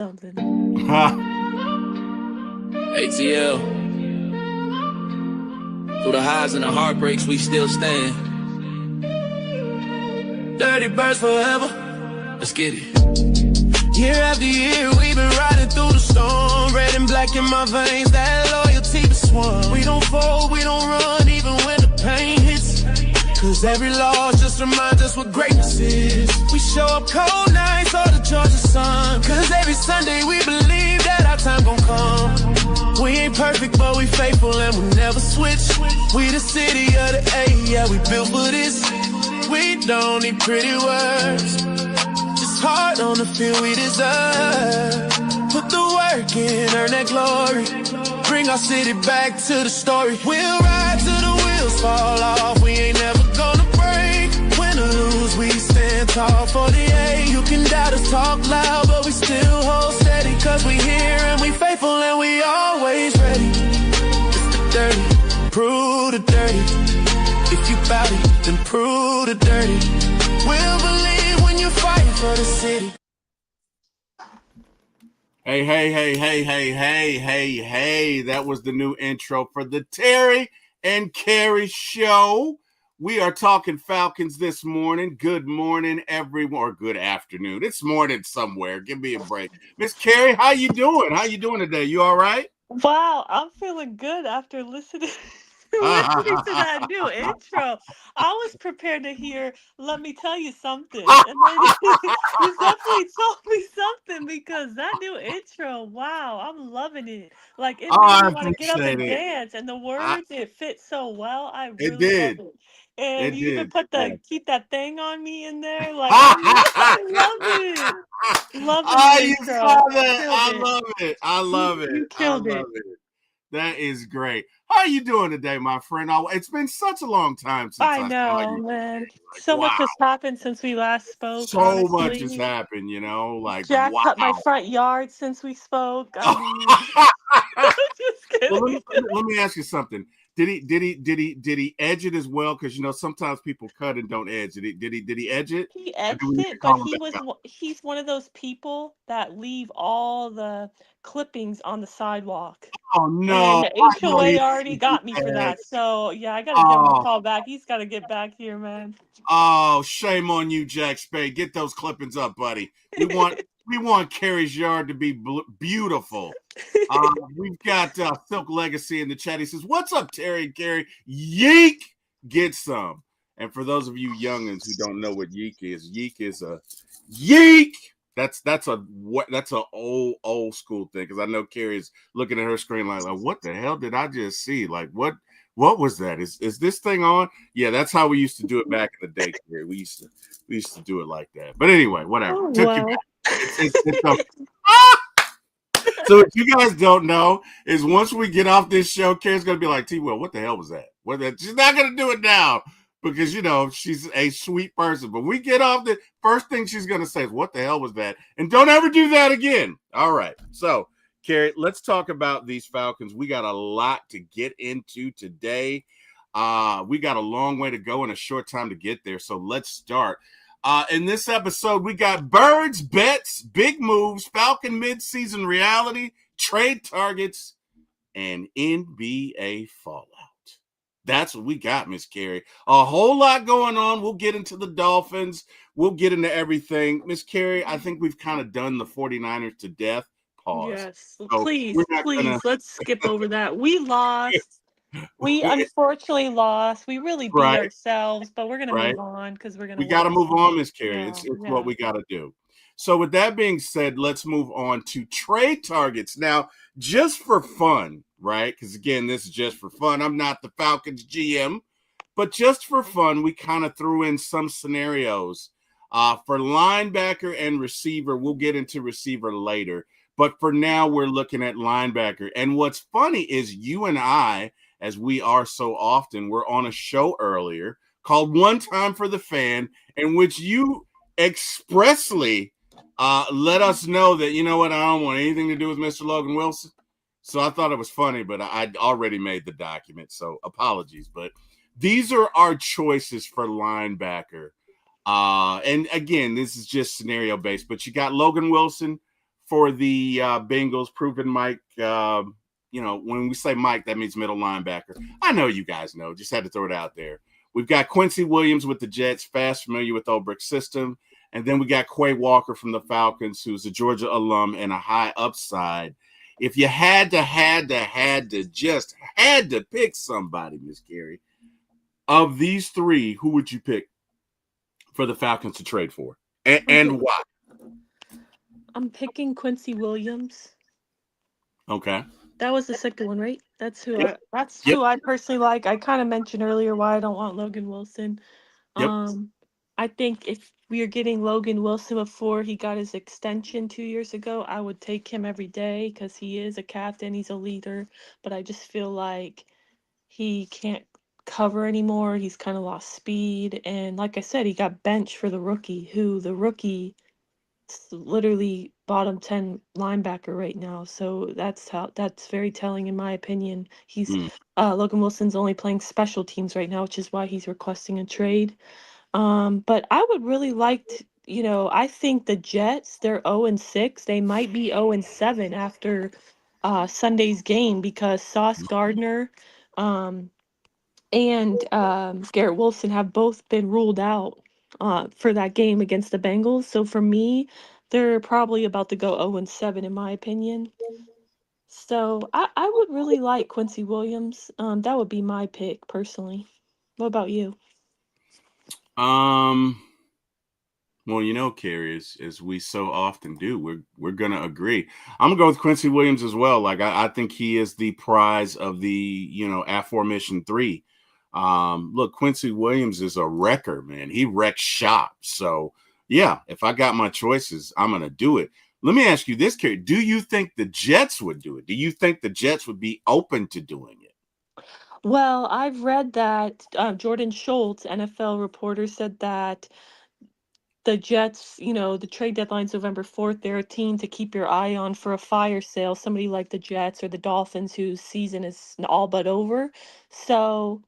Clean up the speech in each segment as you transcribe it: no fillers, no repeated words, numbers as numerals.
Something. ATL. Through the highs and the heartbreaks, we still stand. Dirty birds forever. Let's get it. Year after year, we've been riding through the storm. Red and black in my veins, that loyalty was swung. We don't fold, we don't run, even when the pain hits. Cause every loss just reminds us what greatness is. We show up cold nights or the Georgia sun. Cause every Sunday we believe that our time gon' come. We ain't perfect, but we faithful and we never switch. We the city of the A, yeah, we built for this. We don't need pretty words, just heart on the field we deserve. Put the work in, earn that glory. Bring our city back to the story. We'll ride till the wheels fall off. We ain't never gonna break. Win or lose, we stand tall. 48, you can doubt us, talk loud, but we still hold steady. Cause we here and we faithful and we always ready. It's the dirty, prove the dirty. If you bout it, then prove the dirty. We'll believe when you're fighting for the city. Hey. That was the new intro for the Terry and Carrie show. We are talking Falcons this morning. Good morning, everyone, or good afternoon. It's morning somewhere. Give me a break. Miss Carrie, how you doing? How you doing today? You all right? Wow, I'm feeling good after listening to that new intro. I was prepared to hear, let me tell you something. And then you definitely told me something because that new intro, wow, I'm loving it. Like it made I me want to get up appreciate and it. dance. And the words, it fit so well. I It really love did. it. And It you even did. put Yeah. the keep that thing on me in there. Like I love it. Loving the You intro. saw that. Killed I it. love it. I love it. You I killed love it. it. That is great. How are you doing today, my friend? It's been such a long time since I I saw know, you. man. Like, So much wow. has happened since we last spoke, So much has honestly. happened, like, Jack wow. cut my front yard since we spoke. I mean, just Well, kidding. let me ask you something. Did he edge it as well? Because sometimes people cut and don't edge it. Did he edge it? He Or do we edged need to it, but call him back out? he's one of those people that leave all the clippings on the sidewalk. Oh no, And the I know HOA he already didn't do got me for that. that. So, yeah, I got to give him a Oh, call back. He's got to get back here, man. oh, shame on you, Jack Spade. Get those clippings up, buddy. We want Carrie's yard to be beautiful. We've got Silk Legacy in the chat. He says, "What's up, Terry and Carrie? Yeek, get some." And for those of you youngins who don't know what yeek is a yeek. That's a old school thing, because I know Carrie's looking at her screen like, what the hell did I just see? Like, what was that? Is this thing on? Yeah, that's how we used to do it back in the day, Carrie. We used to do it like that. But anyway, whatever. Oh, Took you wow. back. It's okay. So what you guys don't know is once we get off this show, Carrie's gonna be like, T-Will, what the hell was that? She's not gonna do it now because she's a sweet person. But we get off, the first thing she's gonna say is, what the hell was that? And don't ever do that again. All right. So, Carrie, let's talk about these Falcons. We got a lot to get into today. We got a long way to go and a short time to get there. So let's start. In this episode, we got birds, bets, big moves, Falcon midseason reality, trade targets, and NBA fallout. That's what we got, Miss Carrie. A whole lot going on. We'll get into the Dolphins. We'll get into everything. Miss Carrie, I think we've kind of done the 49ers to death. Pause. Yes. So Please, let's skip over that. We lost. We unfortunately lost. We really beat right, ourselves, but we're gonna right. move on because we're gonna We got win to this move on, game. Miss Carrie. Yeah, It's what yeah. we got to do. So with that being said, let's move on to trade targets. Now, just for fun, right? Because again, this is just for fun. I'm not the Falcons GM, but just for fun, we kind of threw in some scenarios for linebacker and receiver. We'll get into receiver later. But for now, we're looking at linebacker. And what's funny is you and I, as we are so often, were on a show earlier called One Time for the Fan, in which you expressly let us know that, you know what, I don't want anything to do with Mr. Logan Wilson. So I thought it was funny, but I'd already made the document, so apologies. But these are our choices for linebacker. And again, this is just scenario based, but you got Logan Wilson, for the Bengals, proven Mike. When we say Mike, that means middle linebacker. I know you guys know. Just had to throw it out there. We've got Quincy Williams with the Jets, fast, familiar with Olbrich's system. And then we got Quay Walker from the Falcons, who's a Georgia alum and a high upside. If you had to pick somebody, Miss Carrie, of these three, who would you pick for the Falcons to trade for? And why? I'm picking Quincy Williams. Okay. That was the second one, right? That's who I personally like. I kind of mentioned earlier why I don't want Logan Wilson. Yep. I think if we are getting Logan Wilson before he got his extension 2 years ago, I would take him every day because he is a captain, he's a leader. But I just feel like he can't cover anymore. He's kind of lost speed, and like I said, he got benched for the rookie, literally bottom 10 linebacker right now. So that's very telling in my opinion. Logan Wilson's only playing special teams right now, which is why he's requesting a trade. But I would really like to, I think the Jets, they're 0-6. They might be 0-7 after Sunday's game because Sauce Gardner and Garrett Wilson have both been ruled out for that game against the Bengals. So for me, they're probably about to go 0-7 in my opinion. So I would really like Quincy Williams. That would be my pick personally. What about you? Well, Carrie, as we so often do, we're gonna agree. I'm gonna go with Quincy Williams as well. Like I think he is the prize of the aforementioned three. Look, Quincy Williams is a wrecker, man. He wrecks shop. So yeah, if I got my choices, I'm gonna do it. Let me ask you this, Carrie. Do you think the Jets would do it? Do you think the Jets would be open to doing it? Well, I've read that Jordan Schultz, NFL reporter, said that the Jets, the trade deadline's November 4th. They're a team to keep your eye on for a fire sale, somebody like the Jets or the Dolphins whose season is all but over. So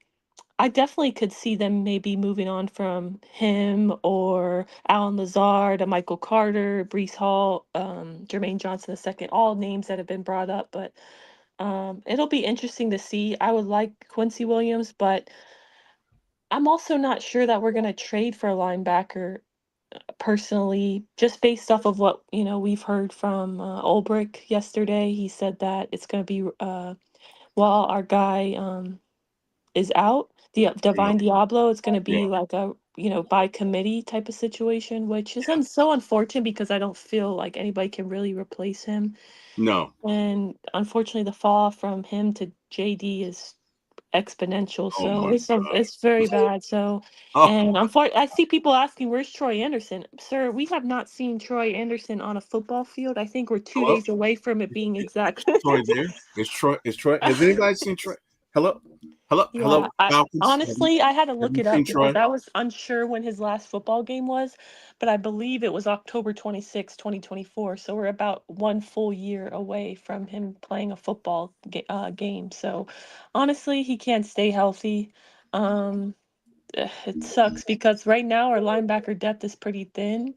I definitely could see them maybe moving on from him or Alan Lazard, Michael Carter, Brees Hall, Jermaine Johnson II, all names that have been brought up. But it'll be interesting to see. I would like Quincy Williams, but I'm also not sure that we're going to trade for a linebacker personally, just based off of what we've heard from Ulbrich yesterday. He said that it's going to be while our guy is out, the Yep. Divine Diablo, it's going to Yeah. be like a by committee type of situation, which is so unfortunate because I don't feel like anybody can really replace him. No. And unfortunately, the fall from him to JD is exponential. Oh So my it's very bad. So, God. and unfortunately, I see people asking, "Where's Troy Anderson?" Sir, we have not seen Troy Anderson on a football field. I think we're 2 days away from it being exactly. Troy there? Is Troy? Has anybody seen Troy? Hello? Yeah, Falcons? honestly, I had to Have look you it seen up because Troy? I was unsure when his last football game was, but I believe it was October 26, 2024. So we're about one full year away from him playing a football game. So honestly, he can't stay healthy. Um, it sucks because right now our linebacker depth is pretty thin.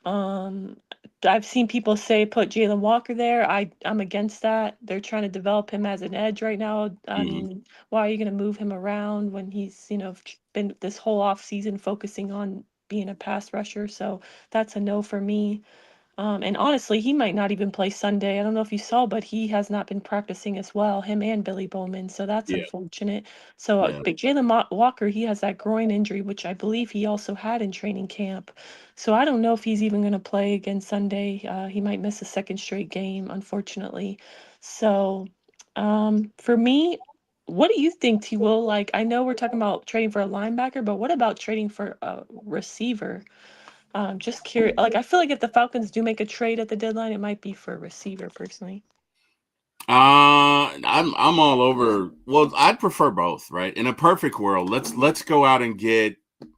Um, I've seen people say put Jalen Walker there. I'm against that. They're trying to develop him as an edge right now. I Mhm. mean, why are you going to move him around when he's, been this whole off season focusing on being a pass rusher? So that's a no for me. And honestly, he might not even play Sunday. I don't know if you saw, but he has not been practicing as well, him and Billy Bowman. So that's Yeah, unfortunate. So, yeah. but Jalen Walker, he has that groin injury, which I believe he also had in training camp. So I don't know if he's even going to play again Sunday. He might miss a second straight game, unfortunately. So, for me, what do you think, T. Will? Like, I know we're talking about trading for a linebacker, but what about trading for a receiver? Just curious. Like, I feel like if the Falcons do make a trade at the deadline, it might be for a receiver, personally. I'm all over. Well, I'd prefer both, right? In a perfect world, let's go out and get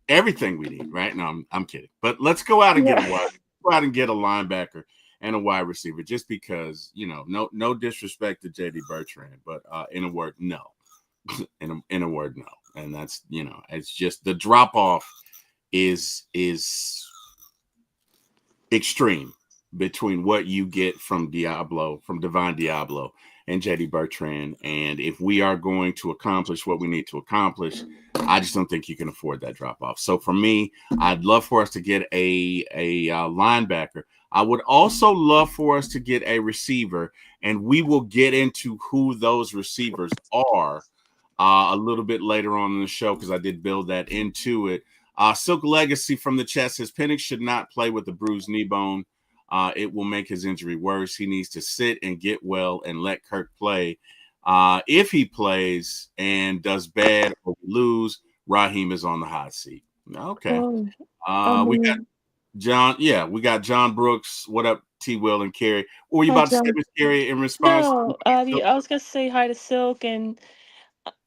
everything we need, right? No, I'm kidding, but let's go out and get Yeah. go out and get a linebacker and a wide receiver, just because no disrespect to JD Bertrand, but in a word, no, in a word, no, and that's it's just the drop off is extreme, between what you get from Divine Diablo and JD Bertrand. And if we are going to accomplish what we need to accomplish, I just don't think you can afford that drop off. So for me, I'd love for us to get a linebacker. I would also love for us to get a receiver, and we will get into who those receivers are a little bit later on in the show because I did build that into it. Silk Legacy from the chat says Penix should not play with a bruised knee bone. It will make his injury worse. He needs to sit and get well and let Kirk play. If he plays and does bad or lose, Raheem is on the hot seat. Okay. We got John. Yeah, we got John Brooks. What up, T. Will and Carrie? What were you about to say, Miss Carrie, in response? No, I was gonna say hi to Silk, and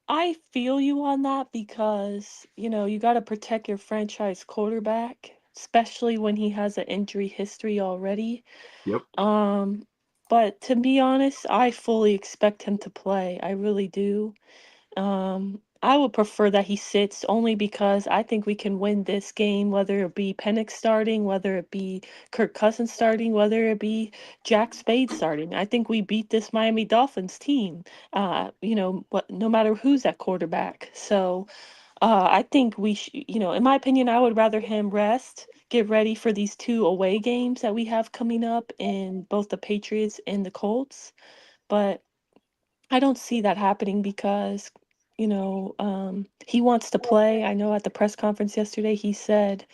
I feel you on that because, you got to protect your franchise quarterback, especially when he has an injury history already. Yep. But to be honest, I fully expect him to play. I really do. I would prefer that he sits only because I think we can win this game, whether it be Penix starting, whether it be Kirk Cousins starting, whether it be Jack Spade starting. I think we beat this Miami Dolphins team, no matter who's at quarterback. So I think in my opinion, I would rather him rest, get ready for these 2 away games that we have coming up in both the Patriots and the Colts. But I don't see that happening because, he wants to play. I know at the press conference yesterday, he said,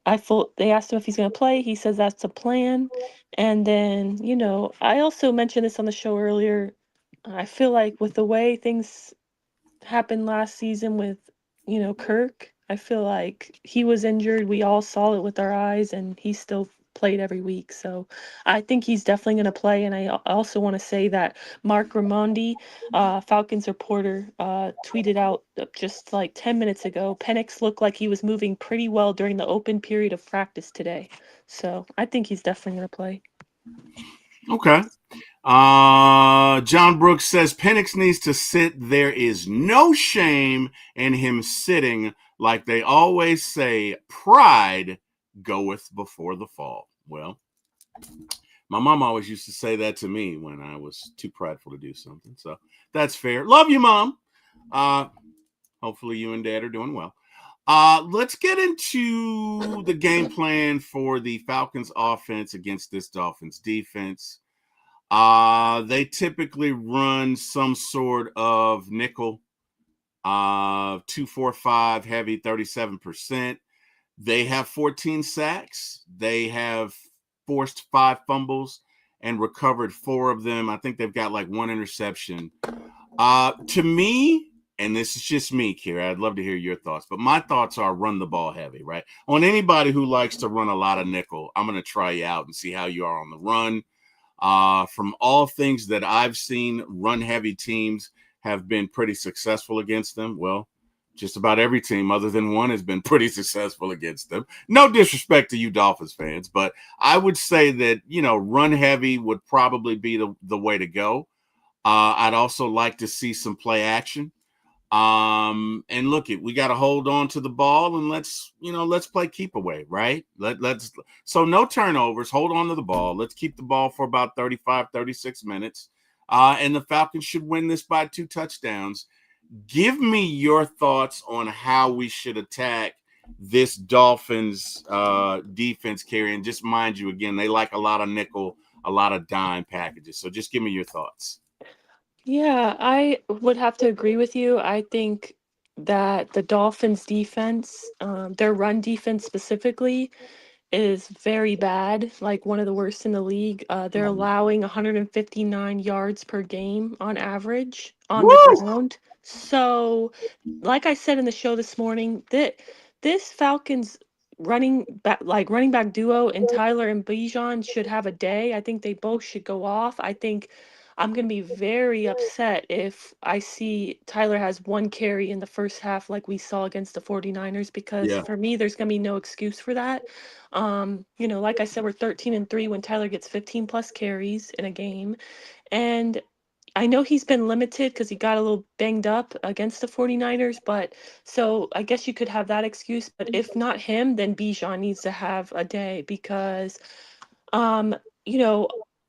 they asked him if he's going to play. He says that's the plan. And then, I also mentioned this on the show earlier. I feel like with the way things happened last season with, Kirk, I feel like he was injured. We all saw it with our eyes, and he still played every week. So I think he's definitely going to play. And I also want to say that Mark Ramondi, Falcons reporter, tweeted out just like 10 minutes ago, Penix looked like he was moving pretty well during the open period of practice today. So I think he's definitely going to play. Okay. John Brooks says Penix needs to sit. There is no shame in him sitting. Like they always say, pride goeth before the fall. Well, my mom always used to say that to me when I was too prideful to do something. So that's fair. Love you, Mom. Hopefully you and Dad are doing well. Let's get into the game plan for the Falcons offense against this Dolphins defense. They typically run some sort of nickel, 2-4-5 heavy, 37%. They have 14 sacks. They have forced 5 fumbles and recovered 4 of them. I think they've got like 1 interception. To me, and this is just me, Kira, I'd love to hear your thoughts, but my thoughts are run the ball heavy, right? On anybody who likes to run a lot of nickel, I'm going to try you out and see how you are on the run. From all things that I've seen, run-heavy teams have been pretty successful against them. Well, just about every team other than one has been pretty successful against them. No disrespect to you Dolphins fans, but I would say that, run-heavy would probably be the way to go. I'd also like to see some play action. And look, we got to hold on to the ball and let's play keep away, right? So no turnovers, hold on to the ball. Let's keep the ball for about 35, 36 minutes. And the Falcons should win this by 2 touchdowns. Give me your thoughts on how we should attack this Dolphins defense, Carrie. And just mind you, again, they like a lot of nickel, a lot of dime packages. So just give me your thoughts. Yeah, I would have to agree with you. I think that the Dolphins defense, their run defense specifically, is very bad, like one of the worst in the league. They're allowing 159 yards per game on average on the ground. So, like I said in the show this morning, that this Falcons running back duo and Tyler and Bijan should have a day. I think they both should go off. I think I'm going to be very upset if I see Tyler has 1 carry in the first half like we saw against the 49ers because for me there's going to be no excuse for that. Like I said, we're 13-3 when Tyler gets 15 plus carries in a game. And I know he's been limited because he got a little banged up against the 49ers, but so I guess you could have that excuse. But if not him, then Bijan needs to have a day because Um, you know,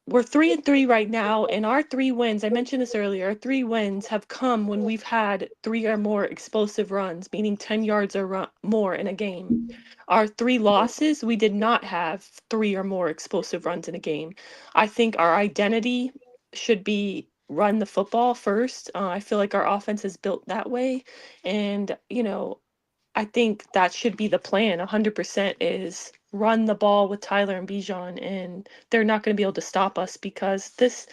we're 3-3 right now, and our 3 wins, I mentioned this earlier, our 3 wins have come when we've had 3 or more explosive runs, meaning 10 yards or more in a game. Our 3 losses, we did not have 3 or more explosive runs in a game. I think our identity should be run the football first. I feel like our offense is built that way. And, I think that should be the plan. 100% is run the ball with Tyler and Bijan, and they're not going to be able to stop us because this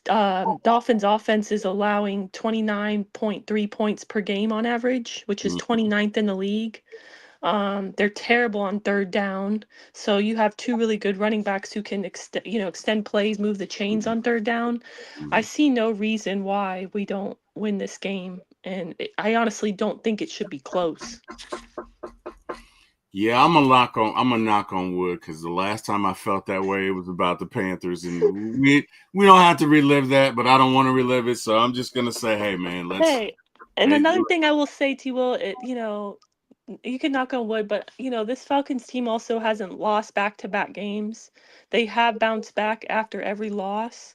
Dolphins offense is allowing 29.3 points per game on average, which is Mhm. 29th in the league. They're terrible on third down. So you have two really good running backs who can extend plays, move the chains on third down. I Mhm. see no reason why we don't win this game, and I honestly don't think it should be close. Yeah, I'm a knock on wood because the last time I felt that way it was about the Panthers, and we don't have to relive that, but I don't want to relive it, so I'm just gonna say, hey man, let's. Hey, and Hey, another thing I will say, T. Will, you can knock on wood, but this Falcons team also hasn't lost back-to-back games. They have bounced back after every loss.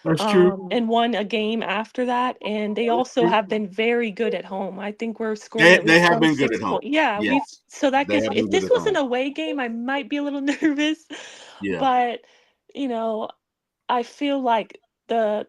that's true. And won a game after that. And they That's also true. have been very good at home. I think we're scoring at They least have been good 26 at home. points. Yeah, Yes, so that they gives have me, been if good this at was an home. away game, I might be a little nervous. Yeah. But, you know, I feel like the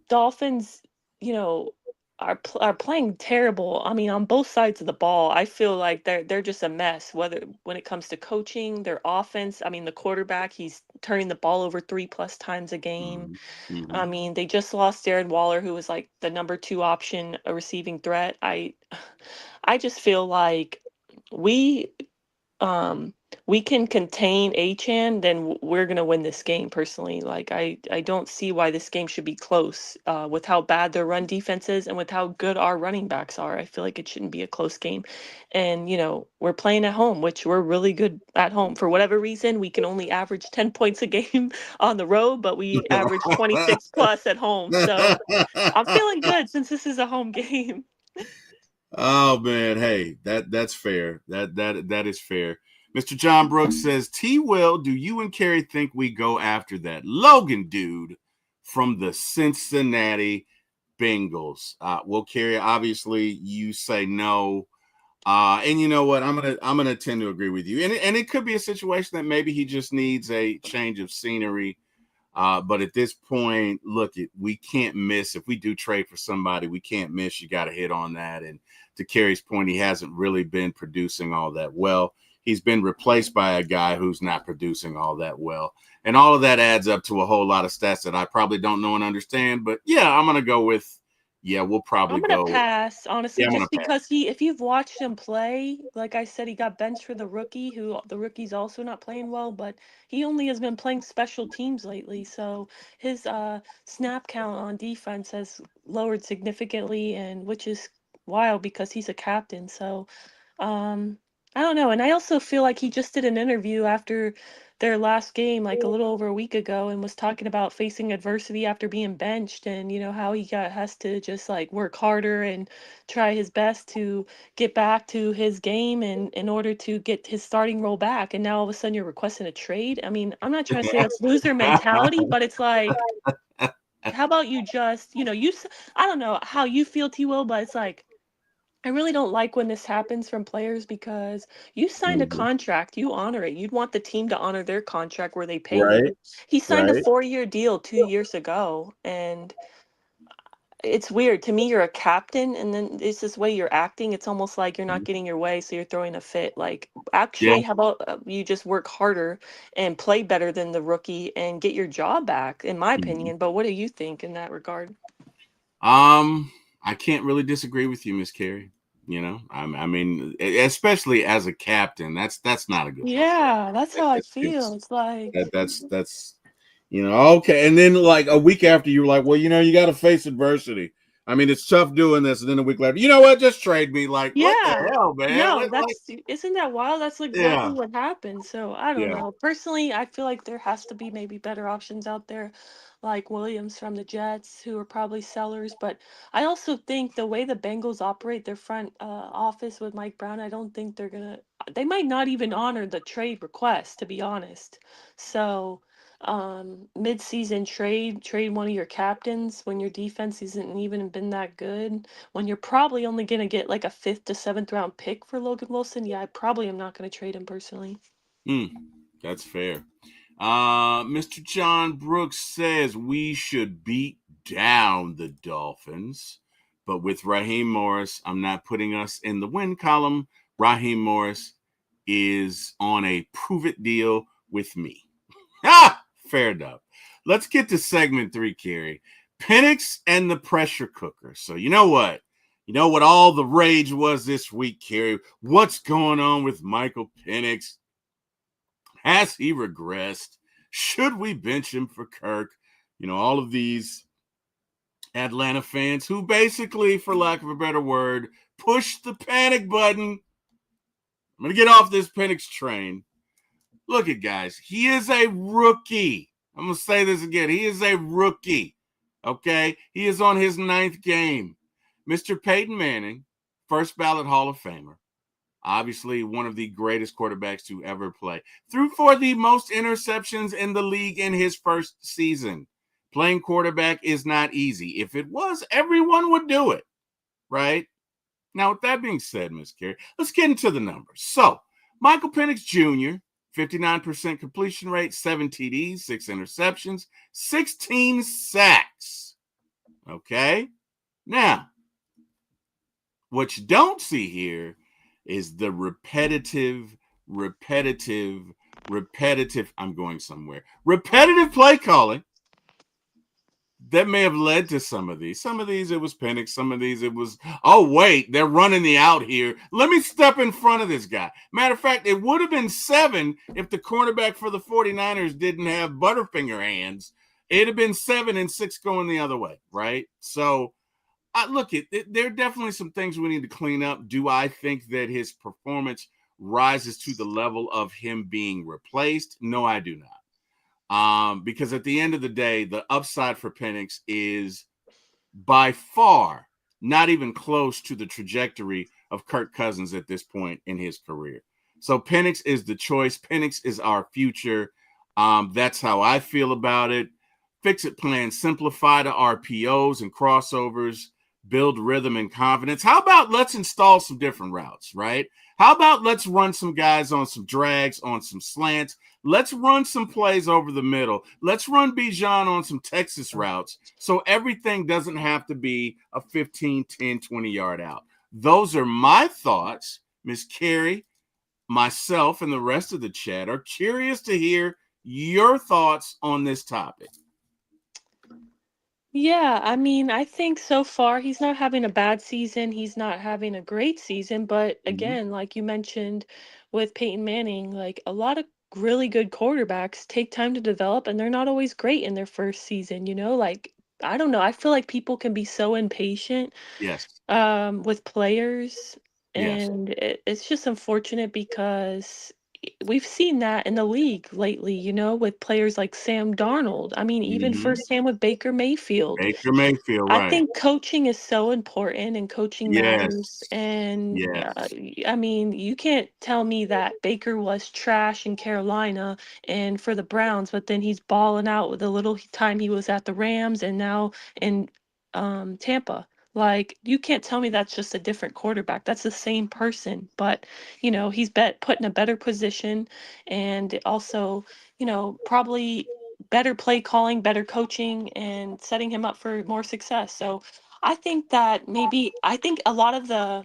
Dolphins, you know, are playing terrible. I mean, on both sides of the ball, I feel like they're just a mess. Whether when it comes to coaching, their offense. I mean, the quarterback, he's turning the ball over 3+ times a game. Hmm. Hmm. I mean, they just lost Darren Waller, who was like the number 2 option, a receiving threat. I just feel like we um we can contain Achan, then we're gonna win this game personally. Like I don't see why this game should be close. With how bad their run defense is and with how good our running backs are, I feel like it shouldn't be a close game. And we're playing at home, which we're really good at home. For whatever reason, we can only average 10 points a game on the road, but we average 26 plus at home. So I'm feeling good since this is a home game. Oh man, hey, that's fair. That is fair. Mr. John Brooks says, T Will, do you and Carrie think we go after that Logan dude from the Cincinnati Bengals? Well, Carrie, obviously you say no. And you know what? I'm gonna tend to agree with you. And it could be a situation that maybe he just needs a change of scenery. But at this point, look, we can't miss. If we do trade for somebody, we can't miss. You got to hit on that. And to Kerry's point, he hasn't really been producing all that well. He's been replaced by a guy who's not producing all that well. And all of that adds up to a whole lot of stats that I probably don't know and understand. But yeah, I'm going to go with, yeah, we'll I'm probably gonna go. pass, Yeah, honestly, I'm going just to pass. because if you've watched him play, like I said, he got benched for the rookie, who the rookie's also not playing well, but he only has been playing special teams lately, so his snap count on defense has lowered significantly, and which is wild because he's a captain. So um, I don't know. And I also feel like he just did an interview after their last game, like a little over a week ago, and was talking about facing adversity after being benched and, how he has to just like work harder and try his best to get back to his game and in order to get his starting role back. And now all of a sudden you're requesting a trade. I mean, I'm not trying to say that's loser mentality, but it's like, how about you just, I don't know how you feel, T Will, but it's like, I really don't like when this happens from players because you signed a Mhm. contract, you honor it. You'd want the team to honor their contract where they pay Right, you. He signed a right. 4-year deal 2 years ago, and it's weird. To me, you're a captain, and then it's this way you're acting. It's almost like you're not getting your way, so you're throwing a fit. Like, Yeah. actually, how about you just work harder and play better than the rookie and get your job back, in my Mhm. opinion. But what do you think in that regard? Um, I can't really disagree with you, Miss Carey. I mean, especially as a captain, that's not a good look. Yeah, that's how I feel. It's It's like, that's okay. And then like a week after, you're like, well, you got to face adversity. I mean, it's tough doing this, and then a week later, you know what? Just trade me. Like, what the yeah. hell, man? No, What, like, isn't that wild? That's exactly yeah, what happened. So I don't yeah. know. Personally, I feel like there has to be maybe better options out there, like Williams from the Jets, who are probably sellers. But I also think the way the Bengals operate their front office with Mike Brown, I don't think they might not even honor the trade request, to be honest. So. mid-season trade one of your captains when your defense isn't even been that good, when you're probably only going to get like a 5th to 7th round pick for Logan Wilson. Yeah, I probably am not going to trade him personally. That's fair. Mr. John Brooks says we should beat down the Dolphins, but with Raheem Morris, I'm not putting us in the win column. Raheem Morris is on a prove it deal with me. Fair enough. Let's get to segment 3, Carrie. Penix and the pressure cooker. So you know what? You know what all the rage was this week, Carrie? What's going on with Michael Penix? Has he regressed? Should we bench him for Kirk? You know, all of these Atlanta fans who basically, for lack of a better word, pushed the panic button. I'm going to get off this Penix train. Look at guys. He is a rookie. I'm going to say this again. He is a rookie. Okay? He is on his 9th game. Mr. Peyton Manning, first ballot Hall of Famer. Obviously, one of the greatest quarterbacks to ever play. Threw for the most interceptions in the league in his first season. Playing quarterback is not easy. If it was, everyone would do it, right? Now, with that being said, Ms. Carey, let's get into the numbers. So, Michael Penix Jr., 59% completion rate, 7 TDs, 6 interceptions, 16 sacks. Okay? Now, what you don't see here is the repetitive, I'm going somewhere, repetitive play calling that may have led to some of these. Some of these, it was Penix. Some of these, it was, oh, wait, they're running the out here. Let me step in front of this guy. Matter of fact, it would have been 7 if the cornerback for the 49ers didn't have Butterfinger hands. It'd have been 7 and 6 going the other way, right? So, look, there are definitely some things we need to clean up. Do I think that his performance rises to the level of him being replaced? No, I do not. Because at the end of the day, the upside for Penix is by far not even close to the trajectory of Kirk Cousins at this point in his career. So Penix is the choice. Penix is our future. That's how I feel about it. Fix-it plan, simplify the RPOs and crossovers, build rhythm and confidence. How about let's install some different routes, right? How about let's run some guys on some drags, on some slants. Let's run some plays over the middle. Let's run Bijan on some Texas routes so everything doesn't have to be a 15, 10, 20-yard out. Those are my thoughts. Miss Carrie, myself, and the rest of the chat are curious to hear your thoughts on this topic. Yeah, I mean, I think so far he's not having a bad season. He's not having a great season, but again, like you mentioned with Peyton Manning, like a lot of really good quarterbacks take time to develop and they're not always great in their first season, Like I don't know, I feel like people can be so impatient Yes. with players, Yes. and it's just unfortunate because we've seen that in the league lately, with players like Sam Darnold. I mean, even firsthand with Baker Mayfield. Baker Mayfield, I right. think coaching is so important and coaching matters. Yes. And Yes. I mean, you can't tell me that Baker was trash in Carolina and for the Browns, but then he's balling out with the little time he was at the Rams and now in Tampa. Like, you can't tell me that's just a different quarterback. That's the same person, but he's put in a better position, and also, probably better play calling, better coaching, and setting him up for more success. So I think that I think a lot of the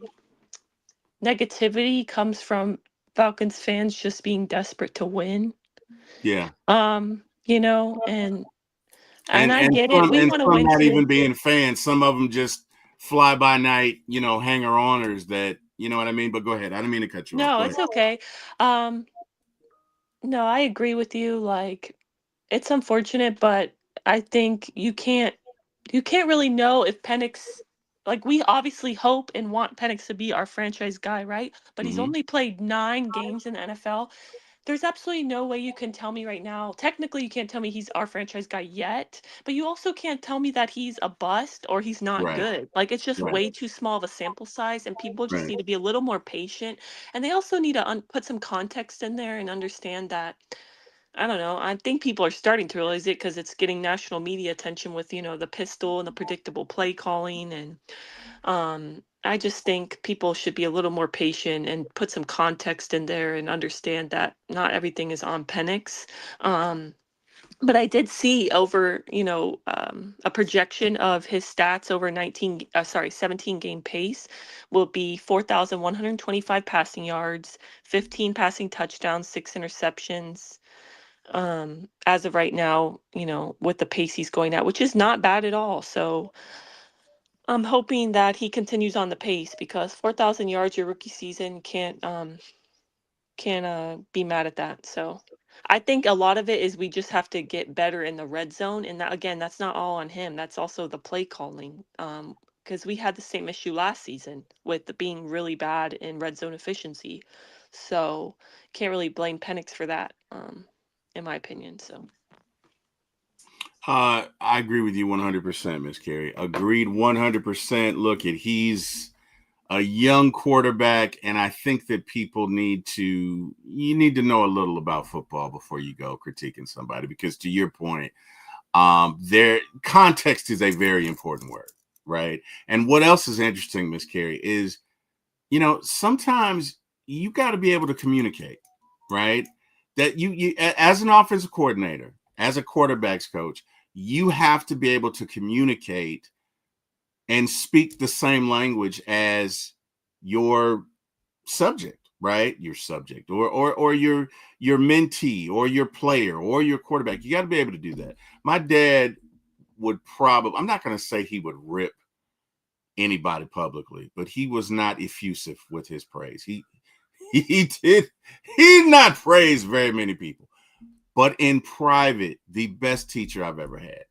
negativity comes from Falcons fans just being desperate to win. Yeah. And And I and get it. some We and want to some win not even too. being fans. Some of them just fly by night, hanger oners that, you know what I mean? But go ahead. I didn't mean to cut you off. No, Go ahead. it's okay. Um, no, I agree with you. Like, it's unfortunate, but I think you can't really know if Penix, like, we obviously hope and want Penix to be our franchise guy, right? But he's Mm-hmm. only played 9 games in the NFL. There's absolutely no way you can tell me right now. Technically, you can't tell me he's our franchise guy yet, but you also can't tell me that he's a bust or he's not Right. good. Like, it's just Right. way too small of a sample size, and people just Right. need to be a little more patient. And they also need to put some context in there and understand that I don't know. I think people are starting to realize it because it's getting national media attention with, the pistol and the predictable play calling. And I just think people should be a little more patient and put some context in there and understand that not everything is on Penix. Um, but I did see over, a projection of his stats over 17 game pace will be 4,125 passing yards, 15 passing touchdowns, 6 interceptions. As of right now, with the pace he's going at, which is not bad at all. So I'm hoping that he continues on the pace because 4,000 yards your rookie season can't be mad at that. So I think a lot of it is we just have to get better in the red zone, and that again, that's not all on him. That's also the play calling. Because we had the same issue last season with the being really bad in red zone efficiency. So can't really blame Penix for that, in my opinion. So I agree with you 100%, Miss Carrie. Agreed 100%. Look, he's a young quarterback, and I think that people need to know a little about football before you go critiquing somebody, because to your point, their context is a very important word, right? And what else is interesting, Miss Carrie, is sometimes you got to be able to communicate, right? That you as an offensive coordinator, as a quarterback's coach, you have to be able to communicate and speak the same language as your subject, right? Your subject or your mentee or your player or your quarterback. You got to be able to do that. My dad would probably, I'm not going to say he would rip anybody publicly, but he was not effusive with his praise. He did not praise very many people, but in private, the best teacher I've ever had.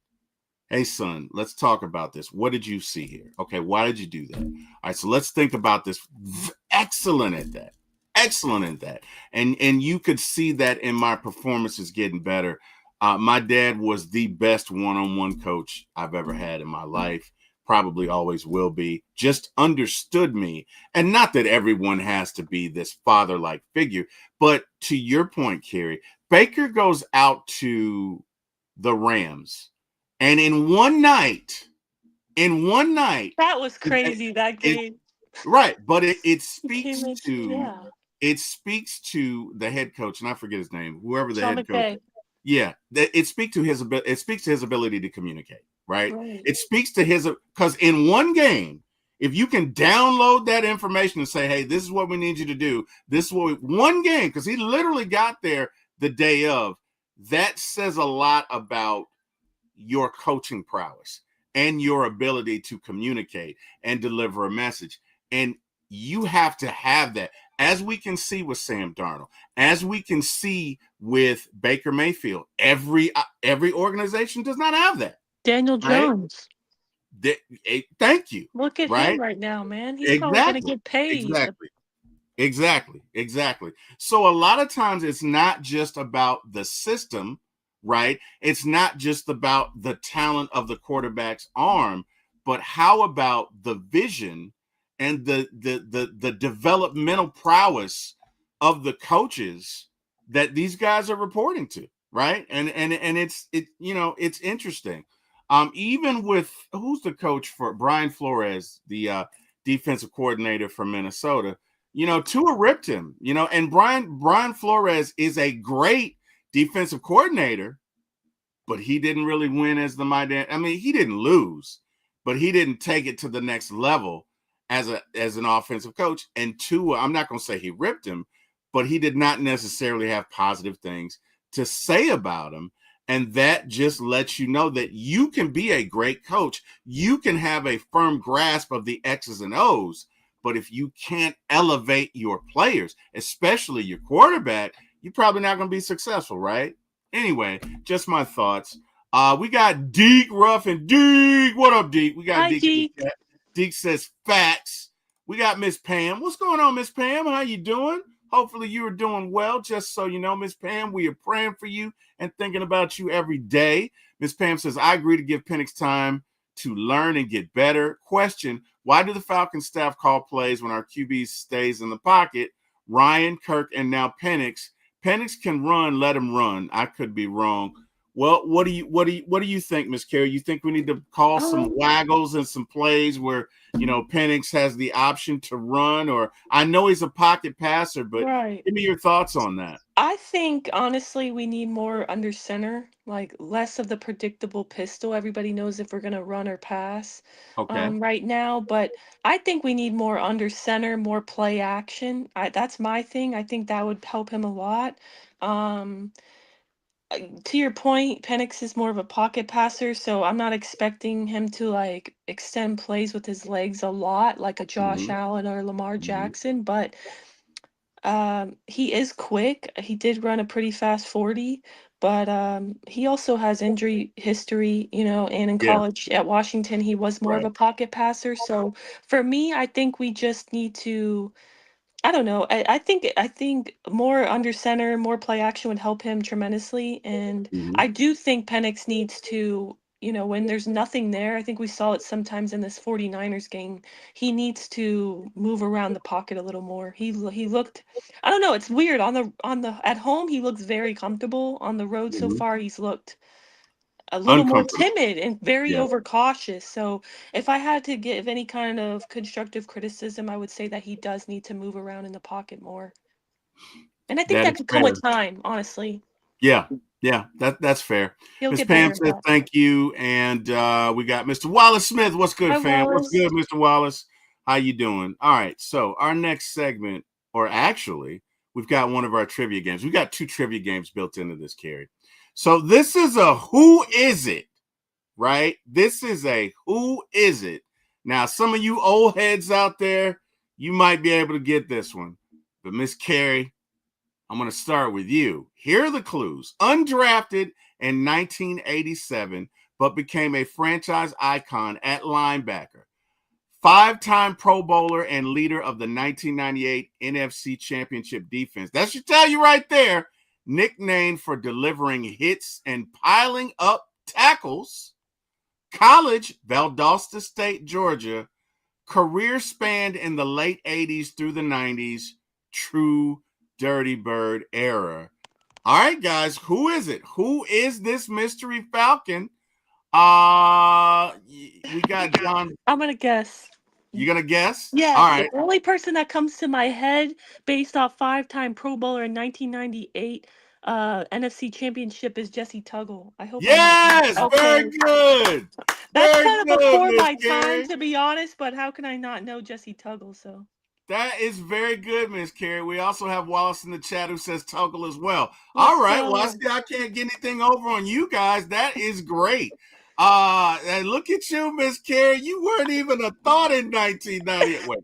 Hey, son, let's talk about this. What did you see here? Okay, why did you do that? All right, so let's think about this. Excellent at that. Excellent at that. And you could see that in my performances getting better. My dad was the best one-on-one coach I've ever had in my life. Probably always will be. Just understood me. And not that everyone has to be this father-like figure, but to your point, Carrie, Baker goes out to the Rams. And in one night, that was crazy, that game. Right, but it speaks Came to yeah. the head coach, and I forget his name, whoever the Sean head coach. McVay. Yeah, it speaks to his ability to communicate, right? Right. It speaks to his, because in one game, if you can download that information and say, hey, this is what we need you to do, this is what one game, because he literally got there the day of, that says a lot about your coaching prowess and your ability to communicate and deliver a message. And you have to have that, as we can see with Sam Darnold, as we can see with Baker Mayfield. Every organization does not have that. Daniel Right? Jones. Thank you. Look at Right? him right now, man. He's probably going to get paid. Exactly. So a lot of times it's not just about the system, right? It's not just about the talent of the quarterback's arm, but how about the vision and the developmental prowess of the coaches that these guys are reporting to, right? And it's interesting. Even with, who's the coach for Brian Flores, the defensive coordinator from Minnesota, Tua ripped him, and Brian Flores is a great defensive coordinator, but he didn't really win as the mighty. I mean, he didn't lose, but he didn't take it to the next level as an offensive coach. And Tua, I'm not going to say he ripped him, but he did not necessarily have positive things to say about him. And that just lets you know that you can be a great coach. You can have a firm grasp of the X's and O's, but if you can't elevate your players, especially your quarterback, you're probably not going to be successful, right? Anyway, just my thoughts. We got Deke Ruff and Deke. What up, Deke? We got Hi, Deke. Deke says facts. We got Miss Pam. What's going on, Miss Pam? How you doing? Hopefully you are doing well. Just so you know, Miss Pam, we are praying for you and thinking about you every day. Miss Pam says, I agree to give Penix time to learn and get better. Question, why do the Falcons staff call plays when our QB stays in the pocket? Ryan, Kirk, and now Penix Penix can run, let him run. I could be wrong. Well, what do you think, Miss Carrie? You think we need to call some waggles and some plays where Penix has the option to run? Or I know he's a pocket passer, but give me your thoughts on that. I think honestly we need more under center, like less of the predictable pistol. Everybody knows if we're gonna run or pass Okay. right now, but I think we need more under center, more play action. That's my thing. I think that would help him a lot. Um, to your point, Penix is more of a pocket passer, so I'm not expecting him to like extend plays with his legs a lot, like a Josh Allen or Lamar Jackson, but he is quick. He did run a pretty fast 40, but he also has injury history, and in Yeah. college at Washington, he was more of Right. a pocket passer. So for me, I think we just need to I don't know. I think more under center, more play action would help him tremendously. And Mhm. I do think Penix needs to, when there's nothing there, I think we saw it sometimes in this 49ers game. He needs to move around the pocket a little more. He looked, I don't know, it's weird. On the at home he looks very comfortable. On the road so Mhm. far he's looked a little more Uncomfortable. timid and very Yeah. overcautious. So if I had to give any kind of constructive criticism, I would say that he does need to move around in the pocket more. And I think That that is could come fair. with time, honestly. Yeah. Yeah. That's fair. He'll Miss get Pam better at says that. thank you. And we got Mr. Wallace Smith. What's good, Hi, fam? What's Wallace. good, Mr. Wallace? How you doing? All right. So our next segment, or actually, we've got one of our trivia games. We got 2 trivia games built into this, Carrie. So this is a who is it, right? This is a who is it. Now, some of you old heads out there, you might be able to get this one. But Miss Carrie, I'm going to start with you. Here are the clues. Undrafted in 1987, but became a franchise icon at linebacker. 5-time Pro Bowler and leader of the 1998 NFC Championship defense. That should tell you right there. Nicknamed for delivering hits and piling up tackles. College, Valdosta State, Georgia. Career spanned in the late 80s through the 90s. True Dirty Bird era. All right, guys, who is it? Who is this mystery Falcon? We got John. I'm gonna guess. You gonna guess? All Yes, the right. only person that comes to my head based off 5-time Pro Bowler in 1998 NFC Championship is Jesse Tuggle. I hope I'm not Yes, okay. very good. That's Very kind of good, before Miss my time, Carrie. to be honest, but how can I not know Jesse Tuggle? So That is very good, Miss Carrie. We also have Wallace in the chat who says Tuggle as well. All let's right. Well, I go. see I can't get anything over on you guys. That is great. And look at you, Miss Carrie. You weren't even a thought in 1998. Wait,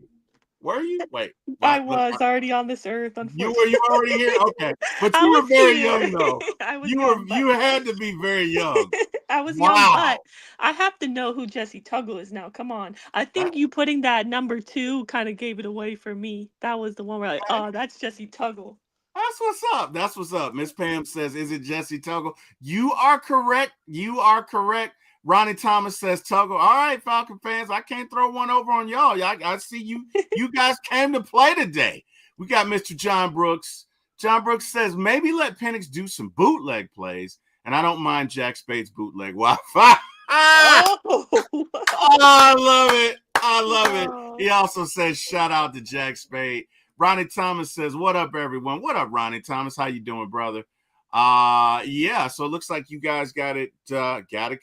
were you? Wait, I what? was already on this earth, You unfortunately. already here? Okay. But I you was were very here. young though. I was young, but You had to be very young. I was young, Wow. but I have to know who Jesse Tuggle is now. Come on. I That, think you putting that number 2 kind of gave it away for me. That was the one where like, oh, that's Jesse Tuggle. That's what's up. That's what's up. Miss Pam says, is it Jesse Tuggle? You are correct. You are correct. Ronnie Thomas says Tuggle. All right, Falcon fans, I can't throw one over on y'all. I see you. You guys came to play today. We got Mr. John Brooks. John Brooks says, maybe let Penix do some bootleg plays. And I don't mind Jack Spade's bootleg Wi-Fi. Oh, Oh, I love it. I love it. wow. He also says, shout out to Jack Spade. Ronnie Thomas says, what up, everyone? What up, Ronnie Thomas? How you doing, brother? Yeah, so it looks like you guys got it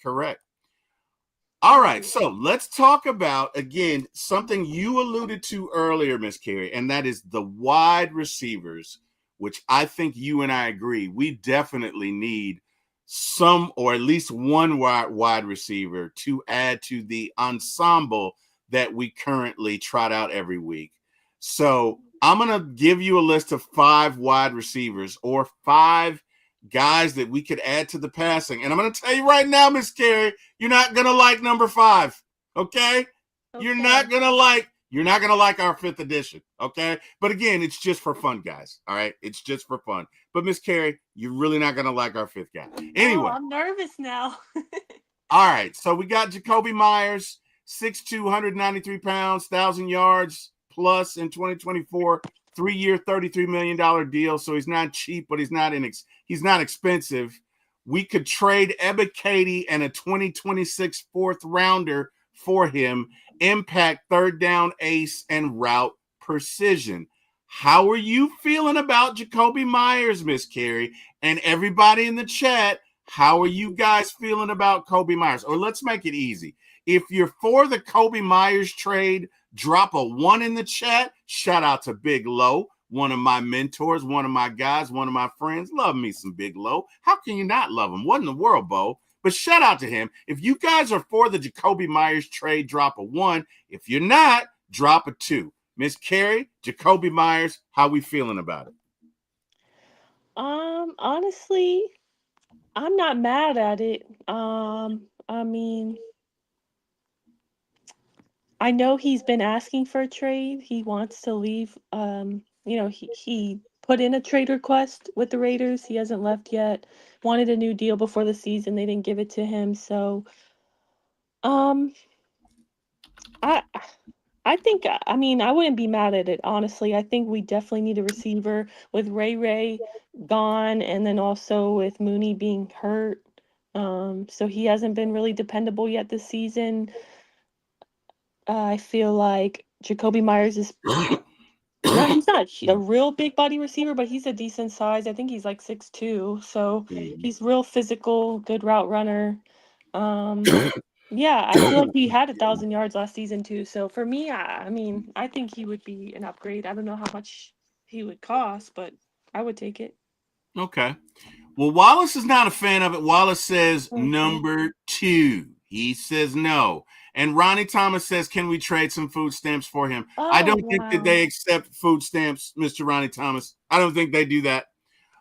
correct. All right, so let's talk about, again, something you alluded to earlier, Miss Carrie, and that is the wide receivers, which I think you and I agree. We definitely need some or at least one wide receiver to add to the ensemble that we currently trot out every week. So I'm going to give you a list of 5 wide receivers or 5 guys that we could add to the passing. And I'm going to tell you right now, Miss Carrie, you're not going to like number 5. Okay? You're not going to like our 5th edition. Okay? But again, it's just for fun, guys. All right? It's just for fun. But Miss Carrie, you're really not going to like our 5th guy. Anyway. Oh, I'm nervous now. All right. So we got Jacoby Myers, 6'2", 193 pounds, 1,000 yards plus in 2024, 3-year, $33 million deal, so he's not cheap, but he's not expensive. We could trade Ebiketie and a 2026 fourth rounder for him. Impact, third down ace, and route precision. How are you feeling about Jakobi Meyers, Miss Carrie? And everybody in the chat, how are you guys feeling about Kobe Meyers? Or let's make it easy. If you're for the Kobe Meyers trade, drop a 1 in the chat. Shout out to Big Low, one of my mentors, one of my guys, one of my friends. Love me some Big Low. How can you not love him? What in the world, Bo? But shout out to him. If you guys are for the Jakobi Meyers trade, drop a 1. If you're not, drop a 2. Miss Carrie, Jakobi Meyers, how we feeling about it? Honestly, I'm not mad at it. I mean, I know he's been asking for a trade. He wants to leave. He put in a trade request with the Raiders. He hasn't left yet. Wanted a new deal before the season. They didn't give it to him. So, I think, I mean, I wouldn't be mad at it, honestly. I think we definitely need a receiver with Ray gone, and then also with Mooney being hurt. So he hasn't been really dependable yet this season. I feel like Jakobi Meyers is he's not a real big body receiver, but he's a decent size. I think he's like 6'2", so he's real physical, good route runner. Yeah, I feel like he had 1,000 yards last season too. So for me, I mean, I think he would be an upgrade. I don't know how much he would cost, but I would take it. Okay. Well, Wallace is not a fan of it. Wallace says number 2. He says no. And Ronnie Thomas says, can we trade some food stamps for him? I don't think that they accept food stamps, Mr. Ronnie Thomas. I don't think they do that.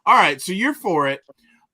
All right, so you're for it.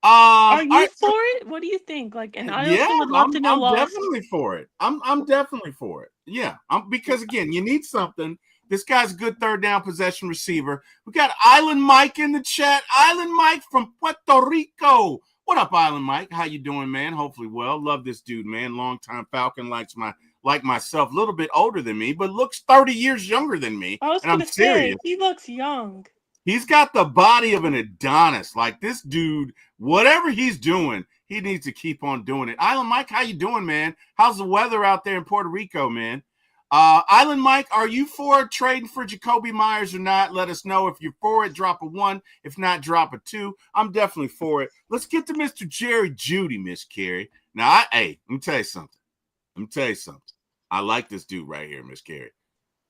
Are you for it? What do you think? Like, and I also would love to know. I'm definitely for it. I'm definitely for it. Yeah, because again, you need something. This guy's a good third down possession receiver. We got Island Mike in the chat. Island Mike from Puerto Rico. What up, Island Mike? How you doing, man? Hopefully well. Love this dude, man. Longtime Falcon, like myself, a little bit older than me, but looks 30 years younger than me. I was going to say, he looks young. He's got the body of an Adonis. Like this dude, whatever he's doing, he needs to keep on doing it. Island Mike, how you doing, man? How's the weather out there in Puerto Rico, man? Island Mike, are you for trading for Jakobi Meyers or not? Let us know. If you're for it, drop a 1. If not, drop a 2. I'm definitely for it. Let's get to Mr. Jerry Jeudy, Miss Carrie. Now, let me tell you something. I like this dude right here, Miss Carrie.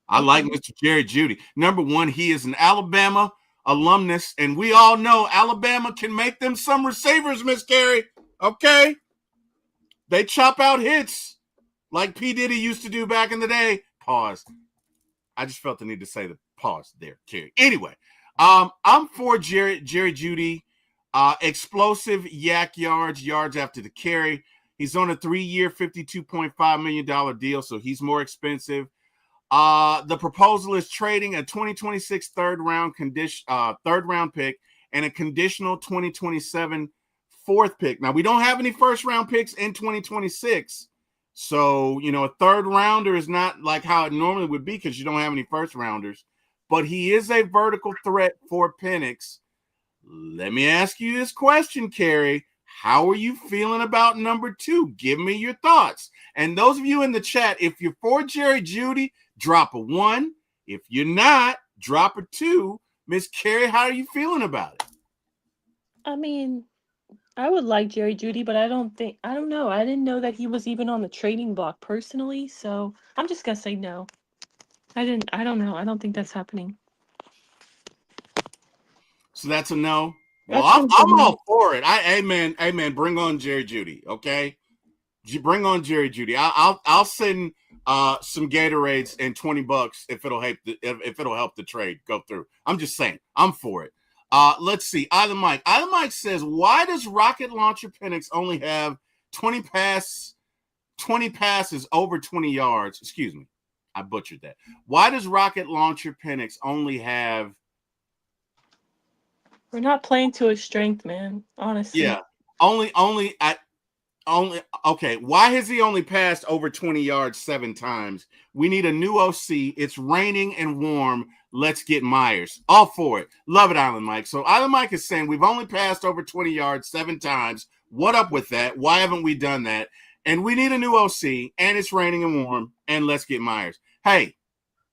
I like Mr. Jerry Jeudy. Number 1, he is an Alabama alumnus, and we all know Alabama can make them some receivers, Miss Carrie. Okay? They chop out hits like P. Diddy used to do back in the day. Pause. I just felt the need to say the pause there, Carrie. Anyway, I'm for Jerry Jeudy. Explosive yak yards after the carry. He's on a 3-year, $52.5 million deal, so he's more expensive. The proposal is trading a 2026 third round pick and a conditional 2027 fourth pick. Now, we don't have any first round picks in 2026. So, a third rounder is not like how it normally would be because you don't have any first rounders. But he is a vertical threat for Penix. Let me ask you this question, Carrie. How are you feeling about number 2? Give me your thoughts. And those of you in the chat, if you're for Jerry Jeudy, drop a 1. If you're not, drop a 2. Miss Carrie, how are you feeling about it? I mean, I would like Jerry Jeudy, but I don't know. I didn't know that he was even on the trading block personally, so I'm just going to say no. I don't know. I don't think that's happening. So that's a no? Well, I'm all for it. Amen. Bring on Jerry Jeudy, okay? Bring on Jerry Jeudy. I'll send some Gatorades and $20 if it'll help the trade go through. I'm just saying, I'm for it. Let's see. Island Mike says, why does rocket launcher Penix only have 20 passes over 20 yards? Excuse me. I butchered that. Why does rocket launcher Penix only have? We're not playing to his strength, man. Honestly. Yeah. Why has he only passed over 20 yards 7 times? We need a new OC. It's raining and warm. Let's get Myers. All for it. Love it, Island Mike. So Island Mike is saying we've only passed over 20 yards 7 times. What up with that? Why haven't we done that? And we need a new OC, and it's raining and warm, and let's get Myers. Hey,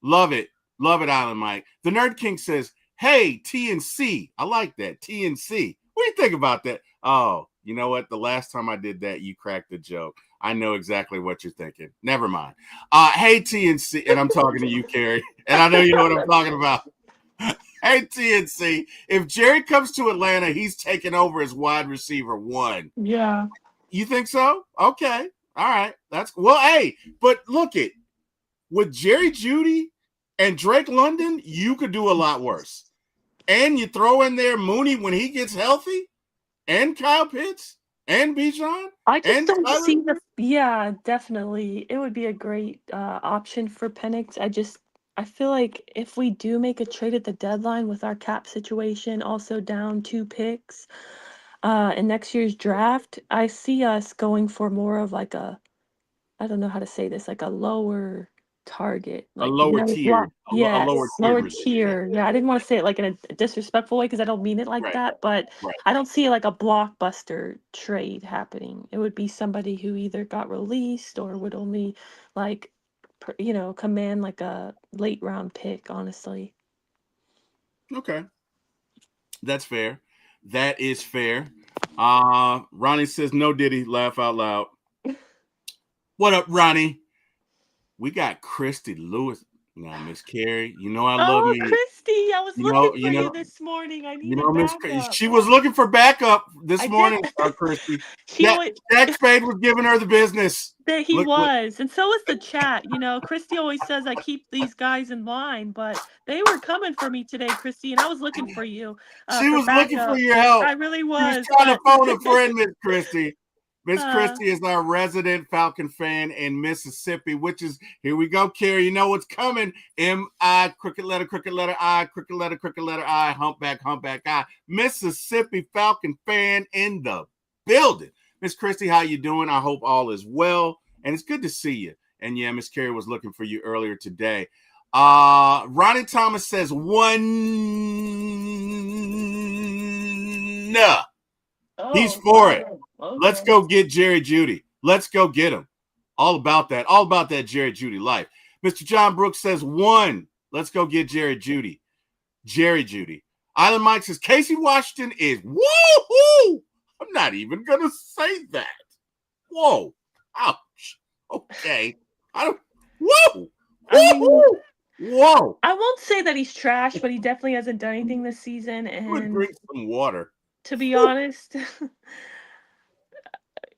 love it. Love it, Island Mike. The Nerd King says, hey, TNC. I like that. TNC. What do you think about that? Oh, you know what? The last time I did that, you cracked the joke. I know exactly what you're thinking. Never mind. Hey, TNC. And I'm talking to you, Carrie. And I know you know what I'm talking about. Hey, TNC. If Jerry comes to Atlanta, he's taking over as wide receiver 1. Yeah. You think so? Okay. All right. Hey, but look it. With Jerry Jeudy and Drake London, you could do a lot worse. And you throw in there Mooney when he gets healthy, and Kyle Pitts, and Bijan. I just don't Tyler. see yeah, definitely. It would be a great option for Penix. I feel like if we do make a trade at the deadline with our cap situation also down 2 picks in next year's draft, I see us going for more of like I don't know how to say this, like a lower target, like a lower tier. Yes, a lower tier. Yeah, I didn't want to say it like in a disrespectful way because I don't mean it like that, but I don't see like a blockbuster trade happening. It would be somebody who either got released or would only like command like a late round pick, honestly. Okay. That's fair. That is fair. Ronnie says, no Diddy, laugh out loud. What up, Ronnie? We got Christy Lewis. Now, Miss Carrie, you know I love me. Christy, I was looking for you this morning. I needed backup. She was looking for backup this morning, Christy. Jack Spade was giving her the business. He was, and so was the chat. Christy always says I keep these guys in line, but they were coming for me today, Christy, and I was looking for you. She was looking for your help. I really was. She was trying to phone a friend, Miss Christy. Miss Christy is our resident Falcon fan in Mississippi, which is, here we go, Carrie. You know what's coming. M-I, crooked letter I, crooked letter I, humpback I. Mississippi Falcon fan in the building. Miss Christy, how you doing? I hope all is well, and it's good to see you. And yeah, Miss Carrie was looking for you earlier today. Ronnie Thomas says he's for it. Okay. Let's go get Jerry Jeudy. Let's go get him. All about that Jerry Jeudy life. Mr. John Brooks says 1. Let's go get Jerry Jeudy. Jerry Jeudy. Island Mike says Casey Washington is woohoo. I'm not even gonna say that. Whoa. Ouch. Okay. Whoa. Whoa. I won't say that he's trash, but he definitely hasn't done anything this season. And drink some water. To be honest,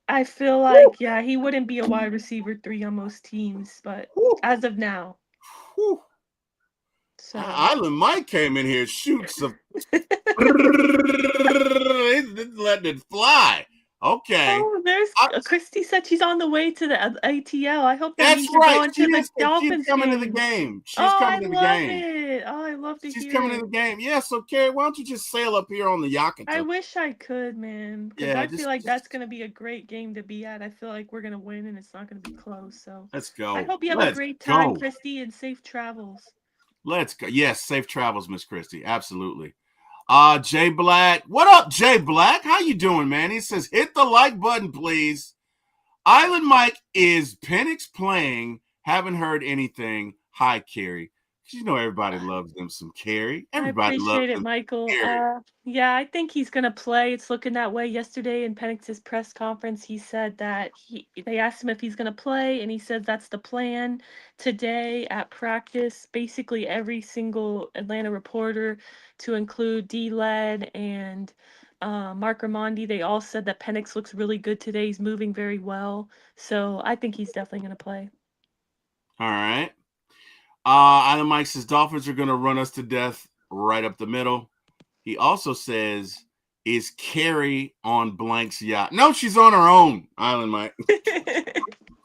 I feel like, he wouldn't be a wide receiver 3 on most teams, but as of now. So. Island Mike came in here, shoots some. Letting it fly. Okay. Oh, there's Christy said she's on the way to the ATL. I hope that that's right. The Dolphins she's coming to the game. She's coming to the game. Oh, I love to hear it. She's coming to the game. Yeah, so Carrie, why don't you just sail up here on the Yakata? I wish I could, man. Because I feel like that's going to be a great game to be at. I feel like we're going to win and it's not going to be close. So let's go. I hope you have a great time, Christy, and safe travels. Let's go. Yes, safe travels, Miss Christy. Absolutely. Jay Black. What up, Jay Black? How you doing, man? He says, hit the like button, please. Island Mike, is Penix playing? Haven't heard anything. Hi, Carrie. You know everybody loves them some Carrie. Everybody loves them. I appreciate it, Michael. Yeah, I think he's going to play. It's looking that way. Yesterday in Penix's press conference, he said that they asked him if he's going to play, and he said that's the plan. Today at practice, basically every single Atlanta reporter, to include D-Led and Mark Ramondi, they all said that Penix looks really good today. He's moving very well. So I think he's definitely going to play. All right. Island Mike says Dolphins are going to run us to death right up the middle. He also says, is Carrie on Blank's yacht? No, she's on her own, Island Mike.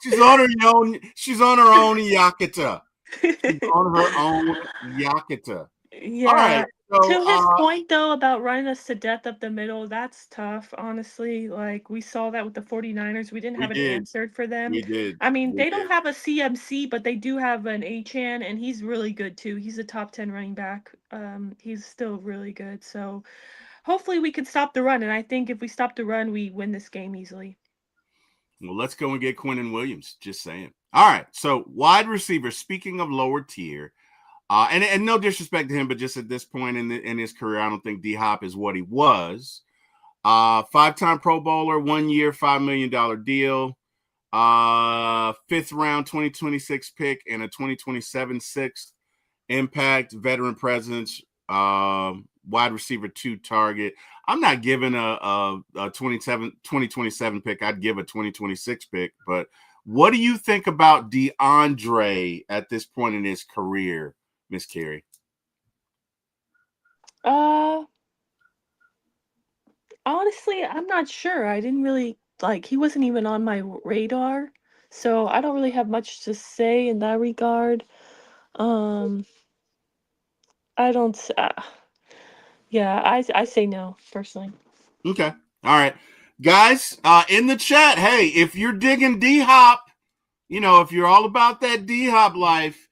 She's on her own. She's on her own Yakata. She's on her own Yakata. Yeah. All right. So To his point though about running us to death up the middle, that's tough, honestly. Like we saw that with the 49ers. We didn't we have an did. answer for them. We did. I mean, We they don't did. have a CMC, but they do have an Achan, and he's really good too. He's a top 10 running back. He's still really good. So hopefully we can stop the run. And I think if we stop the run, we win this game easily. Well, let's go and get Quinnen Williams. Just saying. All right. So wide receiver. Speaking of lower tier, and no disrespect to him, but just at this point in his career, I don't think D Hop is what he was. 5-time Pro Bowler, 1 year, $5 million deal. 5th round 2026 pick and a 2027 sixth. Impact, veteran presence, wide receiver 2 target. I'm not giving a 2027 pick. I'd give a 2026 pick. But what do you think about DeAndre at this point in his career, Miss Carrie? Honestly, I'm not sure. I didn't really like he wasn't even on my radar. So I don't really have much to say in that regard. Um I don't yeah, I say no personally. Okay. All right. Guys, in the chat, hey, if you're digging D-Hop, if you're all about that D-Hop life,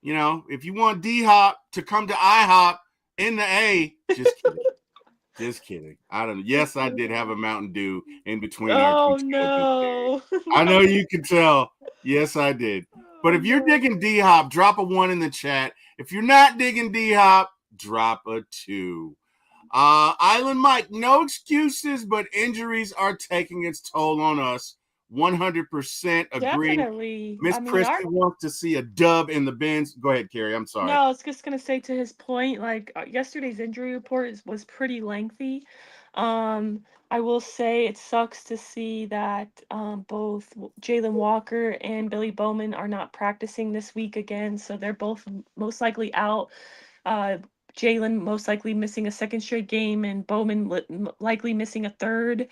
if you want D-Hop to come to IHOP in the A, just kidding. Just kidding. I don't know. Yes, I did have a Mountain Dew in between our two Oh children. no. I know you can tell. Yes, I did. But Oh if you're no. digging D-Hop, drop a 1 in the chat. If you're not digging D-Hop, drop a 2. Island Mike, no excuses, but injuries are taking its toll on us. 100% agree. Definitely. Miss I mean, Christie wants to see a dub in the bins. Go ahead, Carrie. I'm sorry. no, I was just gonna say to his point, like yesterday's injury report was pretty lengthy. Um, I will say it sucks to see that both Jalen Walker and Billy Bowman are not practicing this week again, so they're both most likely out. Uh, Jalen most likely missing a second straight game, and Bowman likely missing a third.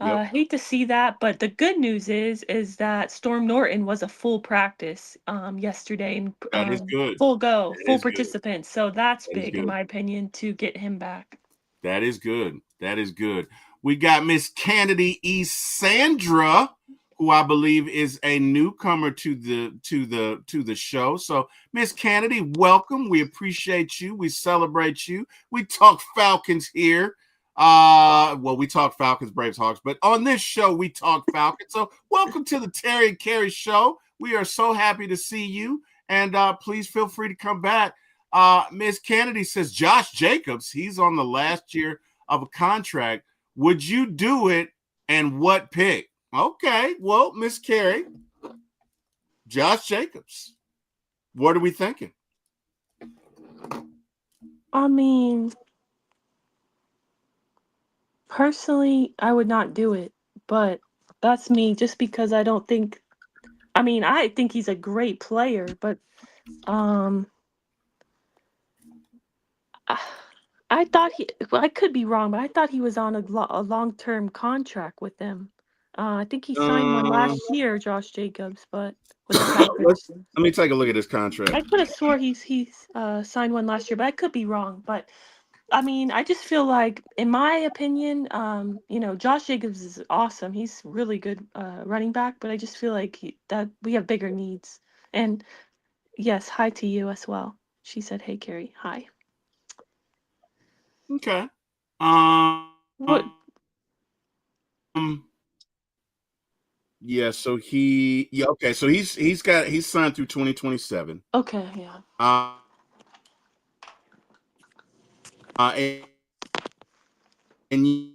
Yep. Hate to see that, but the good news is that Storm Norton was a full practice yesterday and That is good. That full is good. participant. So that's That is big in good. my opinion to get him back. That is good. That is good. We got Miss Kennedy E. Sandra, who I believe is a newcomer to the show. So, Miss Kennedy, welcome. We appreciate you. We celebrate you. We talk Falcons here. Well, we talk Falcons, Braves, Hawks, but on this show we talk Falcons. So, welcome to the Terry and Carrie show. We are so happy to see you, and please feel free to come back. Miss Kennedy says Josh Jacobs, he's on the last year of a contract. Would you do it, and what pick? Okay, well, Miss Carrie, Josh Jacobs. What are we thinking? I mean, personally, I would not do it, but that's me just because I think he's a great player, but um I thought well, I could be wrong, but I thought he was on a long-term contract with them. I think he signed one Uh, last year, Josh Jacobs, but with the let Packers. me take a look at his contract. I could have swore he's signed one last year, but I could be wrong. But I mean, I just feel like, in my opinion, Josh Jacobs is awesome. He's really good running back, but I just feel like that we have bigger needs. And yes, hi to you as well. She said, "Hey, Carrie, hi." Okay. What? Yeah, so okay, so he's signed through 2027. Okay, yeah. Uh, and, and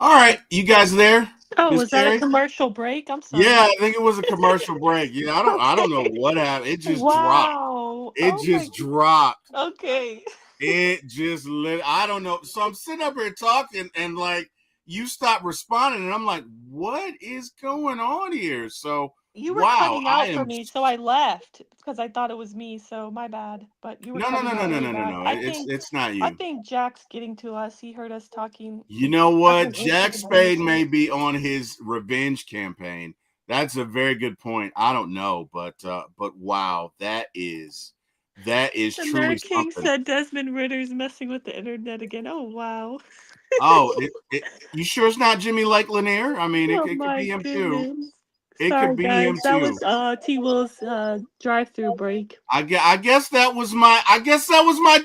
All right, you guys there? Oh, Miss was that a Carrie? commercial break? I'm sorry. Yeah, I think it was a commercial break. Yeah, I don't know Okay. what happened. It just dropped. Wow. It Oh my. just dropped. Okay. It just lit. I don't know. So I'm sitting up here talking, and like you stop responding, and I'm like, what is going on here? So You were wow, cutting I out for am. me, so I left because I thought it was me. So my bad. But you were No, no, no, cutting no, out no, really no, no, bad. no. I It's think. it's not I you. think Jack's getting to us. He heard us You know what? talking Jack incoherently. Spade may be on his revenge campaign. That's a very good point. I don't know, but wow, that is The truly Nerd King something. said Desmond Ritter's messing with the internet again. Oh wow. Oh, you sure it's not Jimmy Lake Lanier? I mean, Oh it could my be him too. goodness. It Sorry could be him guys. That too. was T Will's drive-through break. I guess that was my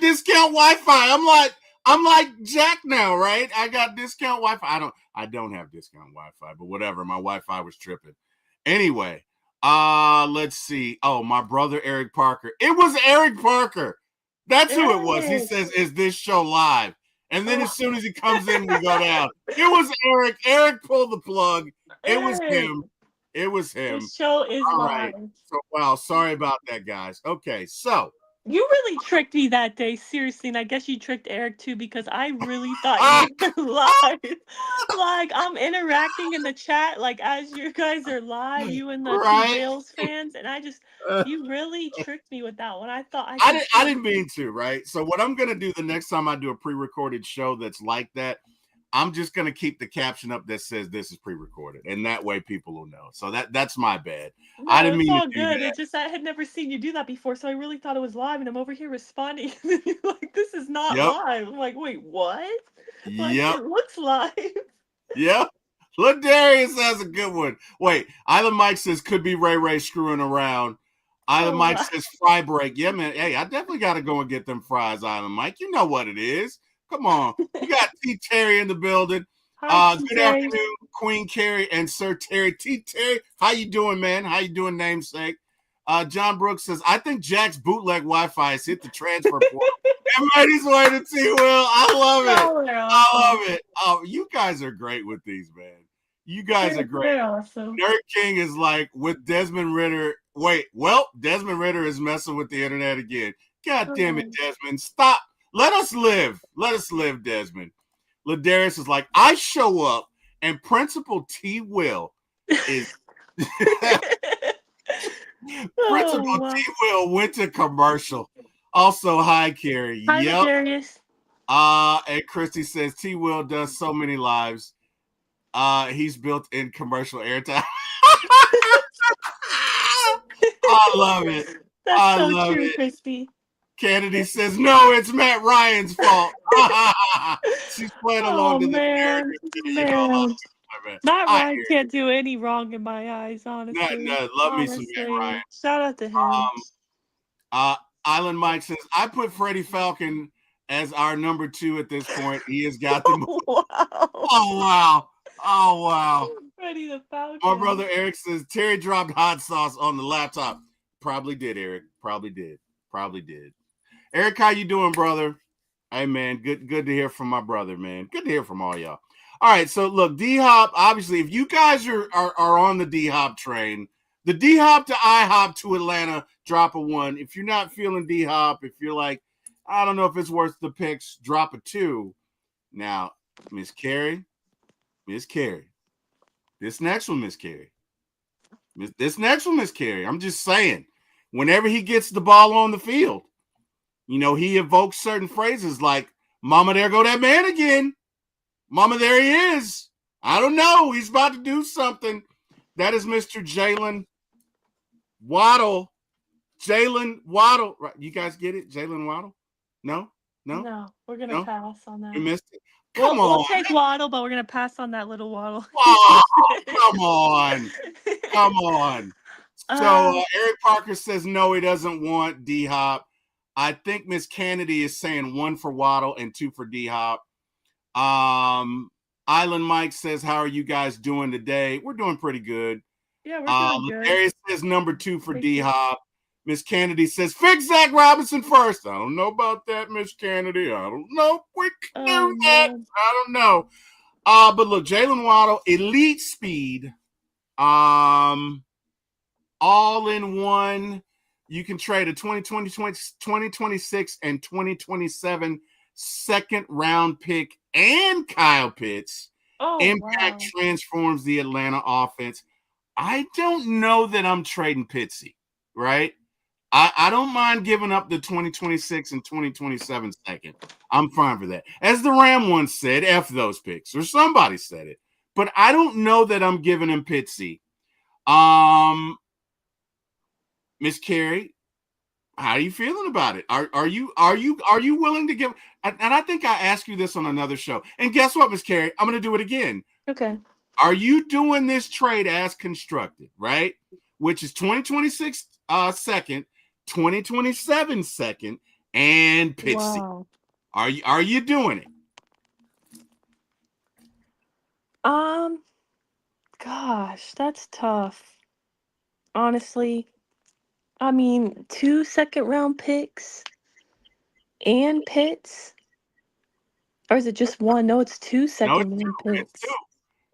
discount Wi-Fi. I'm like Jack now, right? I got discount Wi-Fi. I don't have discount Wi-Fi, but whatever. My Wi-Fi was tripping. Anyway, let's see. Oh, my brother Eric Parker. It was Eric Parker. That's who it was. He Eric. says, "Is this show live?" And then Oh, as soon as he comes in, we go down. It was Eric. Eric pulled the plug. It was Eric. him. It was him. This show is All right. live. So, wow, sorry about that, guys. Okay, so You really tricked me that day, seriously, and I guess you tricked Eric too because I really thought you were live. Like I'm interacting in the chat, like as you guys are live, you and the two right. Bills fans, and Uh, you really tricked me with that one. I thought I I could didn't. I see. didn't mean to. Right. So what I'm gonna do the next time I do a pre-recorded show that's like that, I'm just gonna keep the caption up that says this is pre-recorded, and that way people will know. So that's my bad. I No, didn't it's mean to all do good. that. It just I had never seen you do that before, so I really thought it was live, and I'm over here responding, and you're like, "This is not Yep. live." I'm like, "Wait, what?" Like Yep. it looks live. Yep. Ladarius has a good one. Wait, Island Mike says could be Ray Ray screwing around. Island Oh Mike wow. says fry break. Yeah, man. Hey, I definitely got to go and get them fries, Island Mike. You know what it is. Come on. We got T. Terry in the building. Hi, Good TJ. afternoon, Queen Carrie and Sir Terry. T. Terry, how you doing, man? How you doing, namesake? John Brooks says, I think Jack's bootleg Wi-Fi has hit the transfer portal. Everybody's waiting to see. Well, I love it. Oh, they're I awesome. love it. Oh, you guys are great with these, man. You guys are great. They're awesome. Nerd King is like with Desmond Ritter. Wait, well, Desmond Ritter is messing with the internet again. God damn it, Desmond. Stop. Let us live. Let us live, Desmond. Ladarius is like, I show up and Principal T. Will is Principal Oh, wow. T. Will went to commercial. Also, hi, Carrie. Hi, Yep. Darius. And Christy says T. Will does so many lives. He's built in commercial airtime. I love it. That's I so love true, it. Crispy. Kennedy says, no, it's Matt Ryan's fault. She's playing along Oh, to the man. narrative. Man. Matt I Ryan hear can't do any wrong in my eyes, honestly. no, love me some Matt Ryan. Shout out to him. Island Mike says, I put Freddie Falcon as our number 2 at this point. He has got the Wow. Oh, wow. Oh, wow. Freddie the Falcon. My brother Eric says, Terry dropped hot sauce on the laptop. Probably did, Eric. Probably did. Eric, how you doing, brother? Hey, man, good to hear from my brother, man. Good to hear from all y'all. All right, so look, D-Hop, obviously, if you guys are on the D-Hop train, the D-Hop to IHOP to Atlanta, drop a 1. If you're not feeling D-Hop, if you're like, I don't know if it's worth the picks, drop a 2. Now, Miss Carrie, this next one, Miss Carrie. I'm just saying, whenever he gets the ball on the field, you know, he evokes certain phrases like, Mama, there go that man again. Mama, there he is. I don't know. He's about to do something. That is Mr. Jalen Waddle. Jalen Waddle. Right. You guys get it? Jalen Waddle? No, we're going to pass on that. You missed it. Come on. We'll take Waddle, but we're going to pass on that little Waddle. Oh, come on. So Eric Parker says no, he doesn't want D-Hop. I think Miss Kennedy is saying 1 for Waddle and 2 for D-Hop. Island Mike says, how are you guys doing today? We're doing pretty good. Yeah, we're doing good. Darius says number 2 for D-Hop. Miss Kennedy says, fix Zach Robinson first. I don't know about that, Miss Kennedy. I don't know if we can do that. I don't know. But look, Jalen Waddle, elite speed, all in one. You can trade a 2026 and 2027 second round pick and Kyle Pitts. Impact transforms the Atlanta offense. I don't know that I'm trading Pitsy, right? I don't mind giving up the 2026 and 2027 second. I'm fine for that. As the Ram once said, F those picks, or somebody said it. But I don't know that I'm giving him Pitsy. Miss Carrie, how are you feeling about it? Are you willing to give? And I think I asked you this on another show. And guess what, Miss Carrie? I'm going to do it again. Okay. Are you doing this trade as constructed, right? Which is 2026 second, 2027 second, and Pitsy. Wow. Are you doing it? Gosh, that's tough. Honestly. I mean, 2 second-round picks and Pitts? Or is it just one? No, it's 2 second-round picks.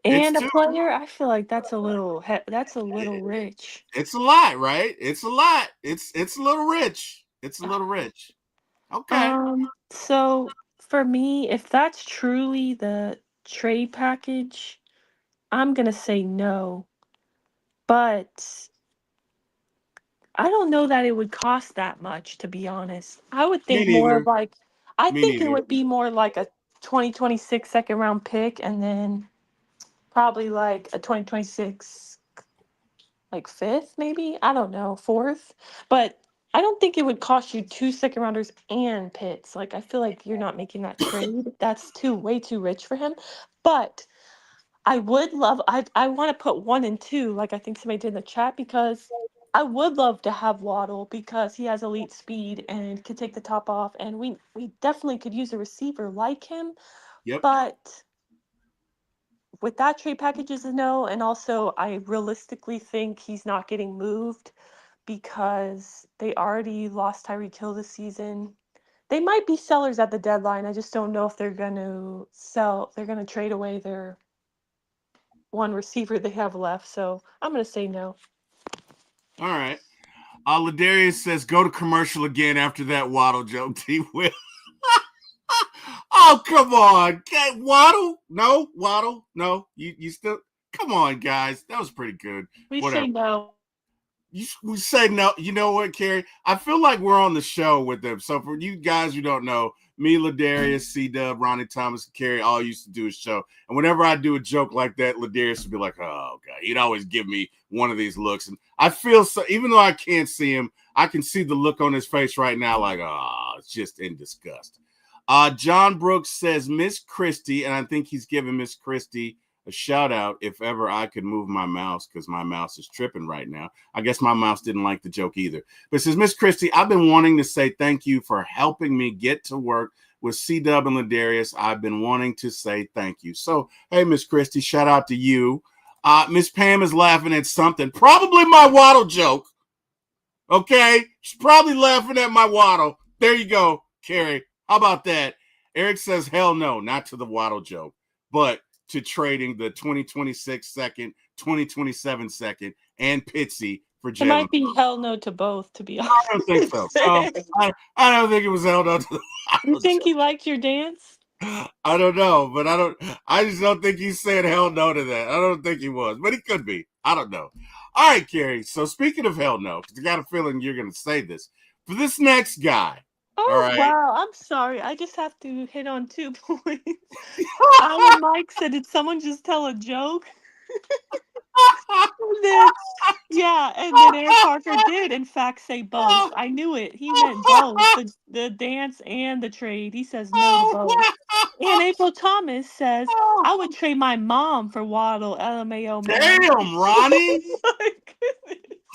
And a player? I feel like that's a little rich. It's a lot, right? It's a lot. It's a little rich. It's a little rich. Okay. So for me, if that's truly the trade package, I'm gonna say no. But I don't know that it would cost that much, to be honest. I would think more of like, I think it would be more like a 2026 second round pick and then probably like a 2026 like fifth, maybe. I don't know, fourth. But I don't think it would cost you 2 second rounders and Pitts. Like I feel like you're not making that trade. That's way too rich for him. But I would love I want to put 1 and 2, like I think somebody did in the chat, because I would love to have Waddle because he has elite speed and could take the top off, and we definitely could use a receiver like him. Yep. But with that trade package is a no, and also I realistically think he's not getting moved because they already lost Tyreek Hill this season. They might be sellers at the deadline. I just don't know if they're going to sell. They're going to trade away their one receiver they have left. So I'm going to say no. All right. Ladarius says, go to commercial again after that Waddle joke, T-Will. Oh, come on. Waddle? No. Waddle? No. You still... Come on, guys. That was pretty good. We say no. We say no. You know what, Carrie? I feel like we're on the show with them. So for you guys who don't know, me, Ladarius, C-Dub, Ronnie Thomas, and Carrie all used to do a show. And whenever I do a joke like that, Ladarius would be like, oh, God. He'd always give me one of these looks. And I feel so, even though I can't see him, I can see the look on his face right now like, oh, it's just in disgust. John Brooks says, Miss Christie, and I think he's giving Miss Christie a shout out if ever I could move my mouse because my mouse is tripping right now. I guess my mouse didn't like the joke either. But it says, Miss Christie, I've been wanting to say thank you for helping me get to work with C-Dub and Ladarius. I've been wanting to say thank you. So, hey, Miss Christie, shout out to you. Miss Pam is laughing at something. Probably my Waddle joke. Okay? She's probably laughing at my Waddle. There you go, Carrie. How about that? Eric says, hell no, not to the Waddle joke, but to trading the 2026 second, 2027 second, and Pitsy for Jalen. It might be hell no to both, to be honest. I don't think so. I don't think it was hell no to the Waddle. You think he liked your dance? I don't know, but I just don't think he said hell no to that. I don't think he was, but he could be. I don't know. All right, Carrie. So speaking of hell no, because I got a feeling you're going to say this. For this next guy. Oh, right. Wow. I'm sorry. I just have to hit on 2 points. Mike said, did someone just tell a joke? And then Eric Parker did, in fact, say both. I knew it. He meant both, the dance and the trade. He says no to both. And April Thomas says, I would trade my mom for Waddle, LMAO. Damn, Ronnie.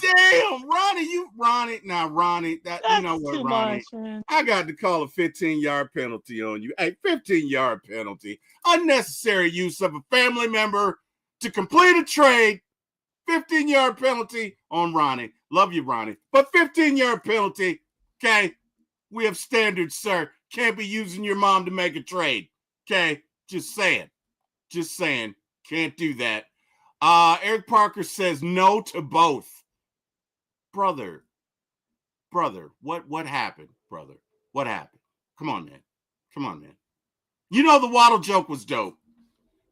Damn, Ronnie. Now, Ronnie, That's you know what, too Ronnie? Much, man. I got to call a 15-yard penalty on you. Hey, 15-yard penalty. Unnecessary use of a family member to complete a trade. 15-yard penalty on Ronnie. Love you, Ronnie. But 15-yard penalty, okay? We have standards, sir. Can't be using your mom to make a trade, okay? Just saying. Just saying. Can't do that. Eric Parker says no to both. Brother, what happened, brother? What happened? Come on, man. You know the Waddle joke was dope.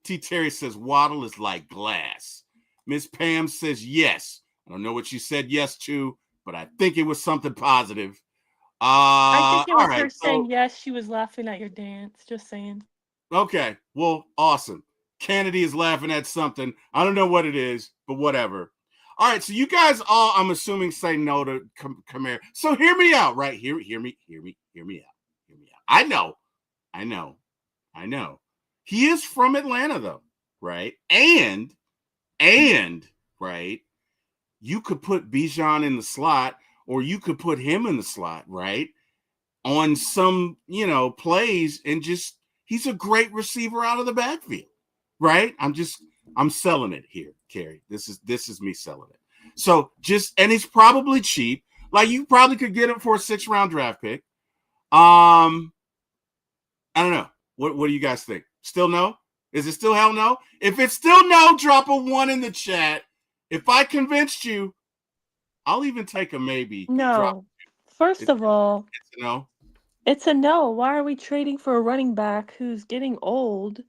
T. Terry says Waddle is like glass. Miss Pam says yes. I don't know what she said yes to, but I think it was something positive. I think it was all her right, saying yes. She was laughing at your dance. Just saying. Okay, well, awesome. Kennedy is laughing at something. I don't know what it is, but whatever. All right, so you guys all, I'm assuming, say no to Kamara. So hear me out, right? Hear me out. I know. He is from Atlanta, though, right? And right, you could put Bijan in the slot, or you could put him in the slot, right? On some, plays, and just he's a great receiver out of the backfield, right? I'm selling it here, Carrie. This is me selling it. So and he's probably cheap. Like, you probably could get him for a 6th-round draft pick. I don't know. What do you guys think? Still no? Is it still hell no? If it's still no, drop a 1 in the chat. If I convinced you, I'll even take a maybe. No. First of all, it's a no. It's a no. Why are we trading for a running back who's getting old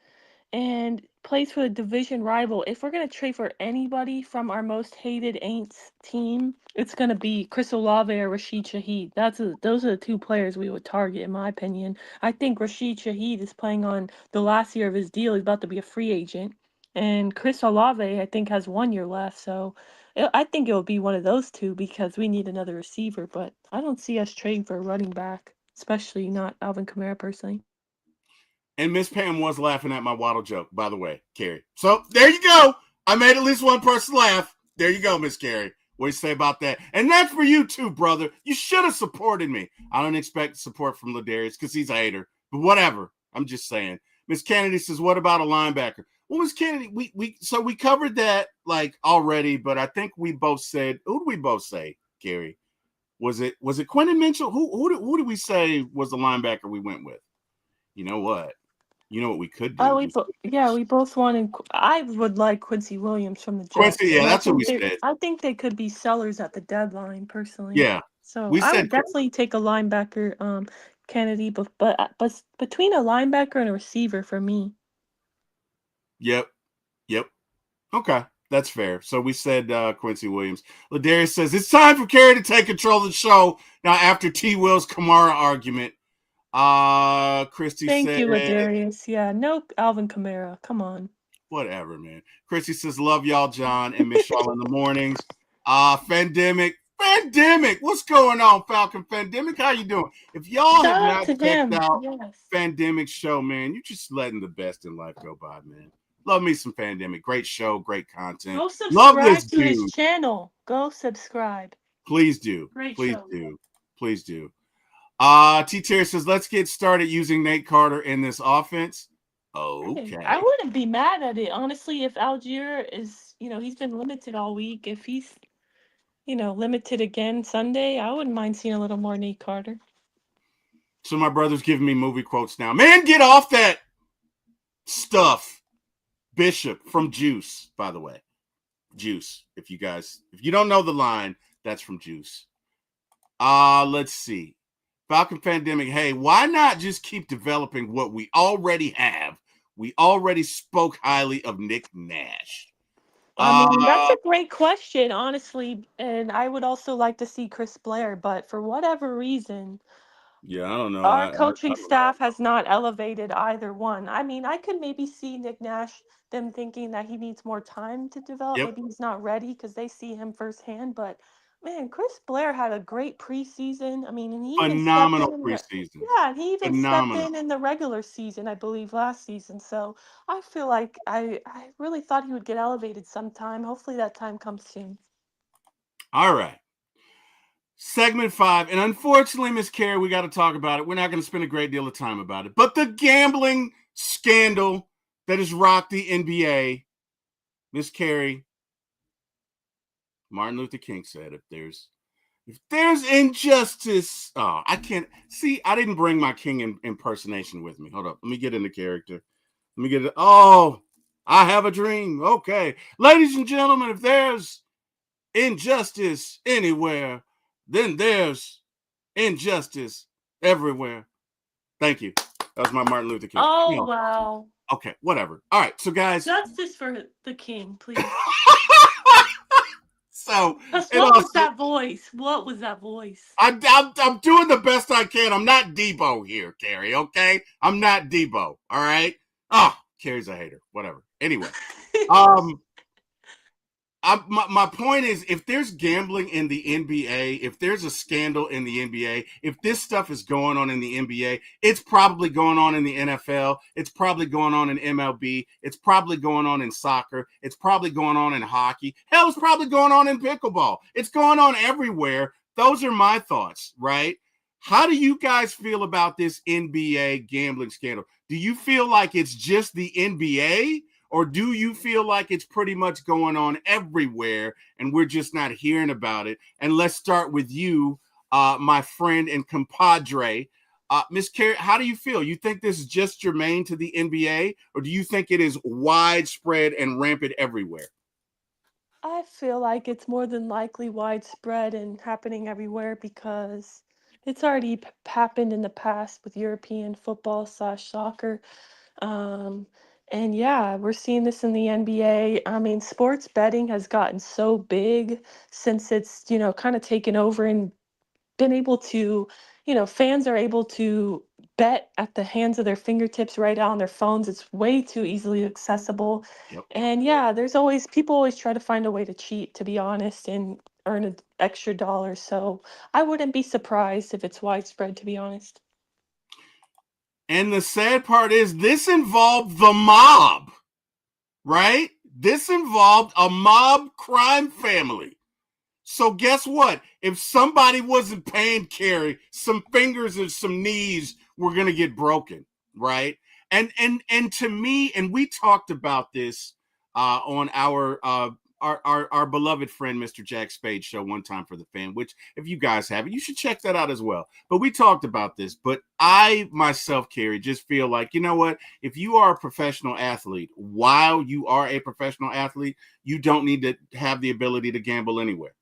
and plays for a division rival? If we're going to trade for anybody from our most hated Aints team, it's going to be Chris Olave or Rashid Shaheed. Those are the 2 players we would target, in my opinion. I think Rashid Shaheed is playing on the last year of his deal. He's about to be a free agent. And Chris Olave, I think, has 1 year left. So I think it will be one of those 2 because we need another receiver. But I don't see us trading for a running back. Especially not Alvin Kamara, personally. And Miss Pam was laughing at my Waddle joke, by the way, Carrie. So there you go. I made at least one person laugh. There you go, Miss Carrie. What do you say about that? And that's for you too, brother. You should have supported me. I don't expect support from Ladarius because he's a hater. But whatever. I'm just saying. Miss Kennedy says, what about a linebacker? Well, Miss Kennedy, we covered that like already, but I think we both said, who did we both say, Carrie? Was it Quentin Mitchell? Who did we say was the linebacker we went with? You know what we could do? Oh, we both wanted. I would like Quincy Williams from the Jets. Quincy, yeah, that's what we said. I think they could be sellers at the deadline, personally. Yeah. So I would definitely take a linebacker, Kennedy, but between a linebacker and a receiver for me. Yep. Okay. That's fair. So we said Quincy Williams. Ladarius says, it's time for Carrie to take control of the show now after T. Will's Kamara argument. Christy Thank said, you, Ladarius. Yeah, no Alvin Kamara. Come on. Whatever, man. Christy says, love y'all, John, and miss y'all in the mornings. Fandemic. What's going on, Falcon Fandemic? How you doing? If y'all have not checked out Fandemic's show, man, you're just letting the best in life go by, man. Love me some Fandemic. Great show, great content. Go subscribe to his channel. Go subscribe. Please do. Please do. T. Terry says, let's get started using Nate Carter in this offense. Okay. I wouldn't be mad at it, honestly, if Algier is, he's been limited all week. If he's, limited again Sunday, I wouldn't mind seeing a little more Nate Carter. So my brother's giving me movie quotes now. Man, get off that stuff. Bishop from Juice, by the way. Juice. If you don't know the line, that's from Juice. Let's see. Falcon Pandemic. Hey, why not just keep developing what we already have? We already spoke highly of Nick Nash. That's a great question, honestly. And I would also like to see Chris Blair, but for whatever reason, yeah, I don't know. Our coaching staff has not elevated either one. I mean, I could maybe see Nick Nash, them thinking that he needs more time to develop. Maybe he's not ready because they see him firsthand. But, man, Chris Blair had a great preseason. I mean, and he phenomenal preseason. He even stepped in the regular season, I believe, last season. So I feel like I really thought he would get elevated sometime. Hopefully that time comes soon. All right. Segment 5, and unfortunately, Miss Carrie, we got to talk about it. We're not going to spend a great deal of time about it, but the gambling scandal that has rocked the NBA. Miss Carrie, Martin Luther King said, if there's injustice, I can't see. I didn't bring my King impersonation with me. Hold up, let me get into character. Let me get it. Oh, I have a dream. Okay. Ladies and gentlemen, if there's injustice anywhere, then there's injustice everywhere. Thank you. That was my Martin Luther King. Oh, wow. Okay, whatever. All right, so guys. Justice for the king, please. So, what was that voice? What was that voice? I'm doing the best I can. I'm not Debo here, Carrie, okay? I'm not Debo, all right? Oh, Carrie's a hater. Whatever. Anyway, my point is, if there's gambling in the NBA, if there's a scandal in the NBA, if this stuff is going on in the NBA, it's probably going on in the NFL. It's probably going on in MLB. It's probably going on in soccer. It's probably going on in hockey. Hell, it's probably going on in pickleball. It's going on everywhere. Those are my thoughts, right? How do you guys feel about this NBA gambling scandal? Do you feel like it's just the NBA? Or do you feel like it's pretty much going on everywhere and we're just not hearing about it? And let's start with you, my friend and compadre. Miss Carrie, how do you feel? You think this is just germane to the NBA, or do you think it is widespread and rampant everywhere? I feel like it's more than likely widespread and happening everywhere because it's already happened in the past with European football / soccer. And yeah, we're seeing this in the NBA. I mean, sports betting has gotten so big since it's, kind of taken over and been able to, fans are able to bet at the hands of their fingertips right out on their phones. It's way too easily accessible. Yep. And yeah, people always try to find a way to cheat, to be honest, and earn an extra dollar. So I wouldn't be surprised if it's widespread, to be honest. And the sad part is this involved the mob, right? This involved a mob crime family. So guess what? If somebody wasn't paying Carrie, some fingers and some knees were going to get broken, right? And to me, and we talked about this on our beloved friend Mr. Jack Spade show one time for the fan, which if you guys haven't, you should check that out as well. But we talked about this. But I myself, Carrie, just feel like, you know what? If you are a professional athlete, while you are a professional athlete, you don't need to have the ability to gamble anywhere.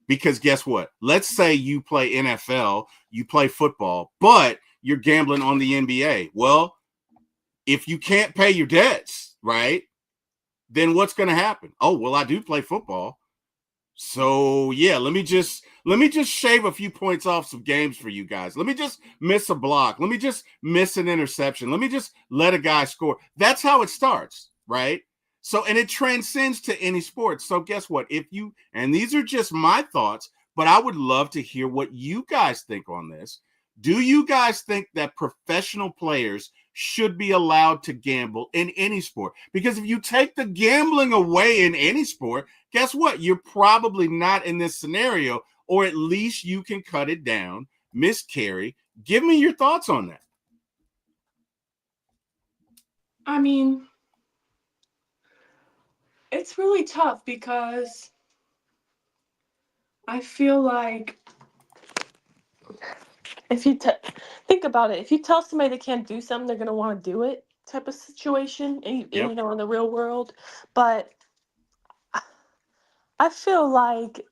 Because guess what? Let's say you play NFL, you play football, but you're gambling on the NBA. Well, if you can't pay your debts, right, then what's going to happen? Oh, well, I do play football. So, yeah, let me just shave a few points off some games for you guys. Let me just miss a block. Let me just miss an interception. Let me just let a guy score. That's how it starts, right? So, and it transcends to any sport. So guess what? And these are just my thoughts, but I would love to hear what you guys think on this. Do you guys think that professional players should be allowed to gamble in any sport? Because if you take the gambling away in any sport, guess what? You're probably not in this scenario, or at least you can cut it down. Miss Carrie, give me your thoughts on that. I mean, it's really tough because I feel like if you think about it, if you tell somebody they can't do something, they're going to want to do it type of situation, in the real world. But I feel like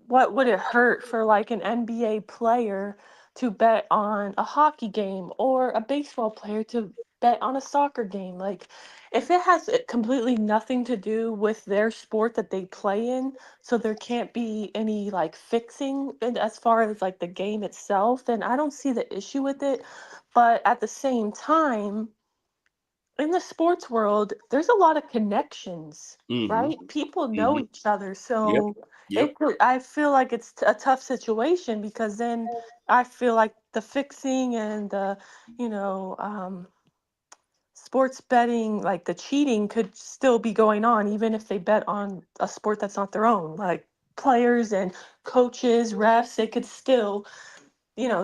what would it hurt for like an NBA player to bet on a hockey game or a baseball player to bet on a soccer game? Like, if it has completely nothing to do with their sport that they play in, so there can't be any like fixing and as far as like the game itself, then I don't see the issue with it. But at the same time, in the sports world, there's a lot of connections, right? People know each other, so I feel like it's a tough situation because then I feel like the fixing and the, sports betting, like the cheating, could still be going on even if they bet on a sport that's not their own. Like players and coaches, refs, they could still,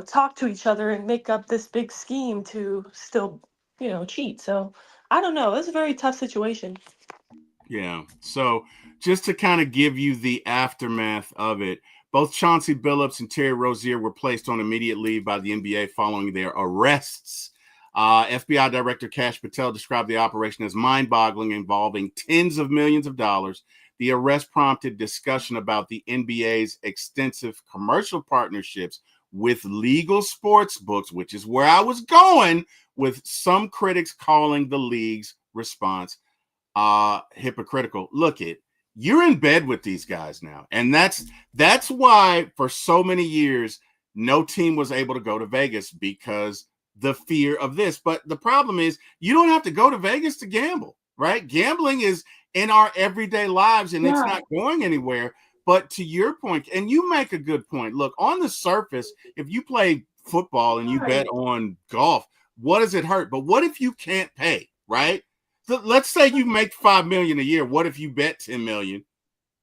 talk to each other and make up this big scheme to still, cheat. So I don't know. It's a very tough situation. Yeah. So just to kind of give you the aftermath of it, both Chauncey Billups and Terry Rozier were placed on immediate leave by the NBA following their arrests FBI Director Kash Patel described the operation as mind-boggling, involving tens of millions of dollars. The arrest prompted discussion about the NBA's extensive commercial partnerships with legal sports books, which is where I was going, with some critics calling the league's response hypocritical. Look, you're in bed with these guys now, and that's why for so many years no team was able to go to Vegas, because the fear of this. But the problem is, you don't have to go to Vegas to gamble, right? Gambling is in our everyday lives, and it's not going anywhere. But to your point, and you make a good point, look, on the surface, if you play football and you bet on golf, what does it hurt? But what if you can't pay, right? So let's say you make $5 million a year. What if you bet $10 million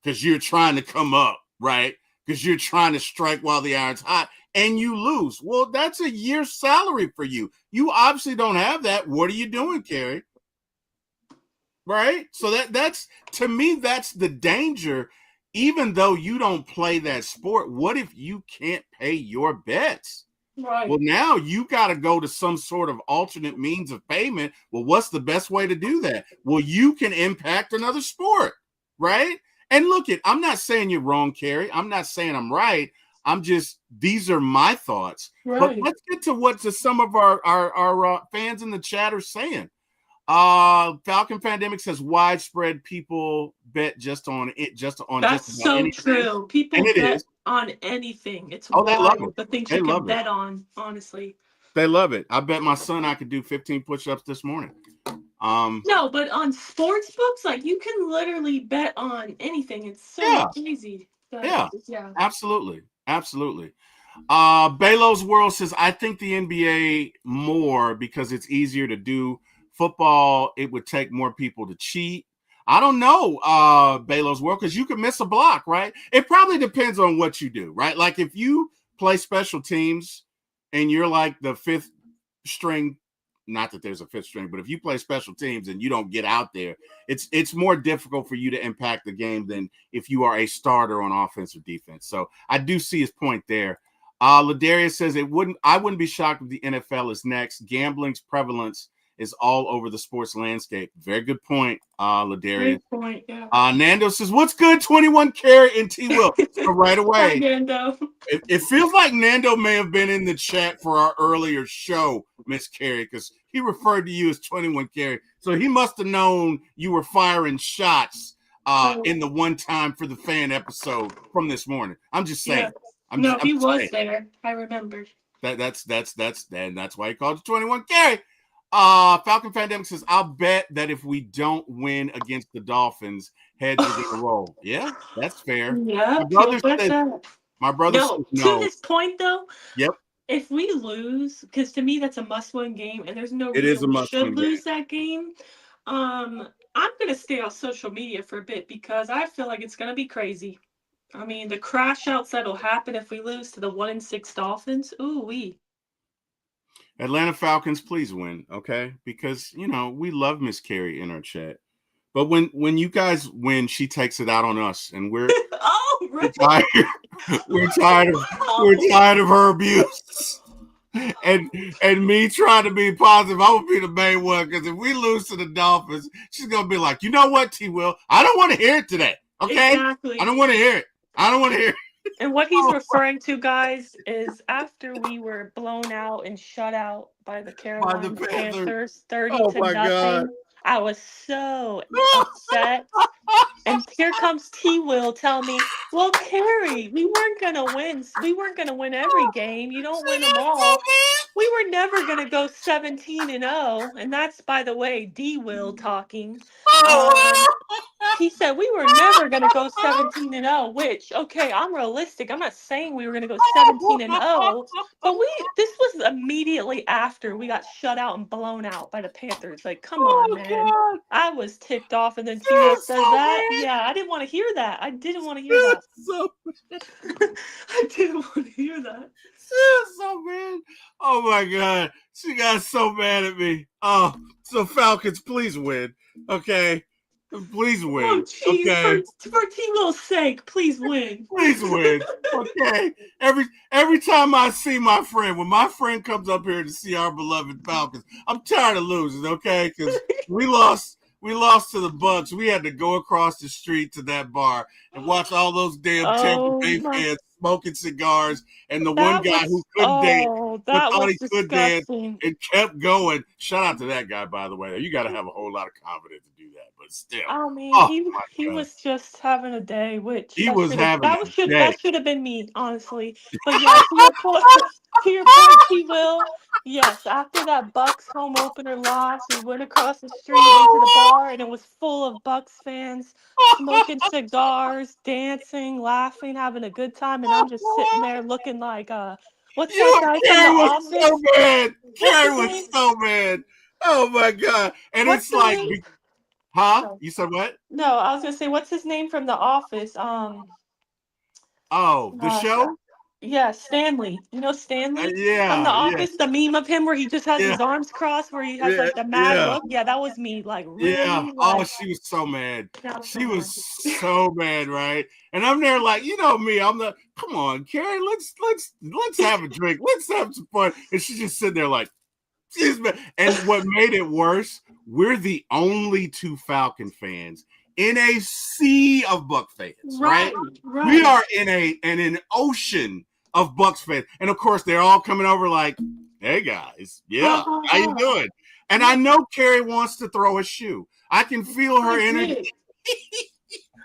because you're trying to come up, right? Because you're trying to strike while the iron's hot, and you lose? Well, that's a year's salary for you. You obviously don't have that. What are you doing, Carrie? Right? So that's to me, that's the danger. Even though you don't play that sport, what if you can't pay your bets? Right. Well, now you got to go to some sort of alternate means of payment. Well, what's the best way to do that? Well, you can impact another sport, right? And look, I'm not saying you're wrong, Carrie. I'm not saying I'm right. I'm just, these are my thoughts. Right. But let's get to what some of our fans in the chat are saying. Falcon Pandemic says widespread people bet just on it, That's so anything. true. People bet on anything. It's wild the things you can bet on, honestly. They love it. I bet my son I could do 15 push-ups this morning. No, but on sports books, like, you can literally bet on anything. It's so crazy. Yeah, absolutely. Belos World says, I think the NBA more because it's easier to do. Football, it would take more people to cheat. I don't know, Belos World, because you could miss a block, right? It probably depends on what you do, right? Like if you play special teams and you're like the fifth string, not that there's a fifth string, but if you play special teams and you don't get out there, it's more difficult for you to impact the game than if you are a starter on offense or defense. So I do see his point there. Ladarius says I wouldn't be shocked if the NFL is next. Gambling's prevalence is all over the sports landscape. Very good point, Ladarius. Great point, yeah. Nando says, what's good, 21 Carrie and T. Will? So right away. Hi, Nando. It feels like Nando may have been in the chat for our earlier show, Miss Carrie, because he referred to you as 21 Carrie. So he must have known you were firing shots in the One Time for the Fan episode from this morning. I'm just saying. Yeah. He was there. I remember. That's why he called you 21 Carrie. Falcon Pandemic says, I'll bet that if we don't win against the Dolphins, heads are going to roll. Yeah, that's fair. Yeah, my brother says no. To his point, though, yep. If we lose, because to me that's a must-win game, and there's no reason we should lose that game. I'm going to stay on social media for a bit because I feel like it's going to be crazy. I mean, the crash outs that'll happen if we lose to the 1-6 Dolphins. Ooh-wee. Atlanta Falcons, please win, okay? Because, we love Miss Carrie in our chat. But when you guys win, she takes it out on us, and we're we're tired of her abuse. And me trying to be positive, I'm gonna be the main one, because if we lose to the Dolphins, she's gonna be like, you know what, T. Will? I don't want to hear it today. Okay? Exactly. I don't want to hear it. And what he's referring to, guys, is after we were blown out and shut out by the Carolina Panthers 30-0. God. I was so upset. And here comes T. Will tell me, well, Carrie, we weren't going to win. We weren't going to win every game. You don't win them all. We were never going to go 17-0. And that's, by the way, D. Will talking. He said we were never going to go 17-0, which, okay, I'm realistic. I'm not saying we were going to go 17-0, but this was immediately after we got shut out and blown out by the Panthers. Like, come on, man. God. I was ticked off, and then T-Will says that. Bad. Yeah, I didn't want to hear that. I didn't want to hear that. I didn't want to hear that. She's so bad. Oh, my God. She got so mad at me. Oh, so Falcons, please win. Okay. Please Oh, win. jeez, Okay. for T-Will's sake, please win. Please win. Okay. Every time I see my friend, when my friend comes up here to see our beloved Falcons, I'm tired of losing, okay? Because we lost to the Bucks. We had to go across the street to that bar and watch all those damn Tampa Oh Bay my, fans smoking cigars, and the one that guy who was couldn't dance but that thought was he could dance disgusting. and kept going. Shout out to that guy, by the way. You got to have a whole lot of confidence to do that, but still. I mean, Oh he my God. was just having a day, which He was having a day. that should have been me, honestly. But yeah, to your point, to your point, T. Will. Yes, after that Bucks home opener loss, we went across the street, went to the bar, and it was full of Bucks fans smoking cigars, dancing, laughing, having a good time, and I'm just sitting there looking like what's that You guy from The Carrie was so Office? mad. What's Carrie his was name? so mad. Oh my God. And What's it's the like, name? huh? No, You said what? no, I was gonna say what's his name from The Office? Oh, the Uh, show? yeah, Stanley. You know Stanley from The Yeah, yeah, Office? The meme of him where he just has yeah, his arms crossed, where he has yeah, like the mad yeah, look. Yeah, that was me. Like, yeah. really? Oh, Like, she was so mad. that was so She was mad. so mad, right? And I'm there like, you know me. I'm the come on, Carrie, let's have a drink. Let's have some fun. And she's just sitting there like, she's mad. And what made it worse, we're the only two Falcon fans in a sea of Buck fans, right? Right, We right. are in an ocean of Bucks fans, and of course they're all coming over like, "Hey guys, Ha yeah, ha how you ha. doing?" And I Yeah, know Carrie wants to throw a shoe. I can feel her I energy. did.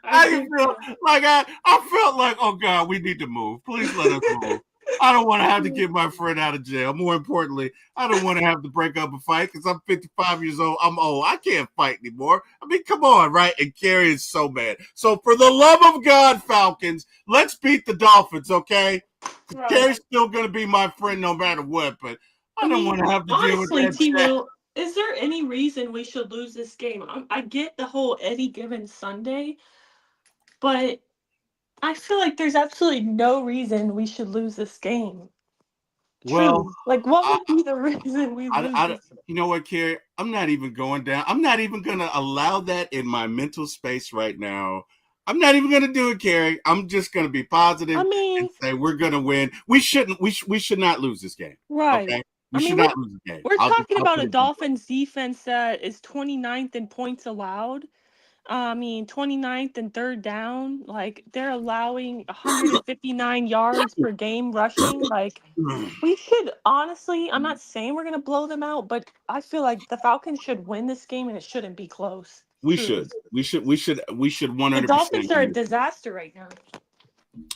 I I can did feel too. like I felt like, oh God, we need to move. Please let us move. I don't want to have to get my friend out of jail. More importantly, I don't want to have to break up a fight because I'm 55 years old. I'm old. I can't fight anymore. I mean, come on, right? And Carrie is so mad. So for the love of God, Falcons, let's beat the Dolphins, okay? Right. Carrie's still going to be my friend no matter what, but I I don't mean, want to have to deal with honestly, that T. chat. Will, is there any reason we should lose this game? I get the whole any given Sunday, but I feel like there's absolutely no reason we should lose this game. Well, Truly. Like, what I, would be the reason we lose I, this? you know what, Carrie? I'm not even going down. I'm not even going to allow that in my mental space right now. I'm not even going to do it, Carrie. I'm just going to be I positive and mean, say we're going to win. We shouldn't. We should not lose this game. right. Okay, we I should mean, not lose the game. we're talking I'll about put a it that way. Dolphins defense that is 29th in points allowed. I mean, 29th and third down. Like, they're allowing 159 yards per game rushing. Like, we should honestly, I'm not saying we're going to blow them out, but I feel like the Falcons should win this game and it shouldn't be close. We Truly. should. We should The 100% Dolphins are a win this. disaster right now.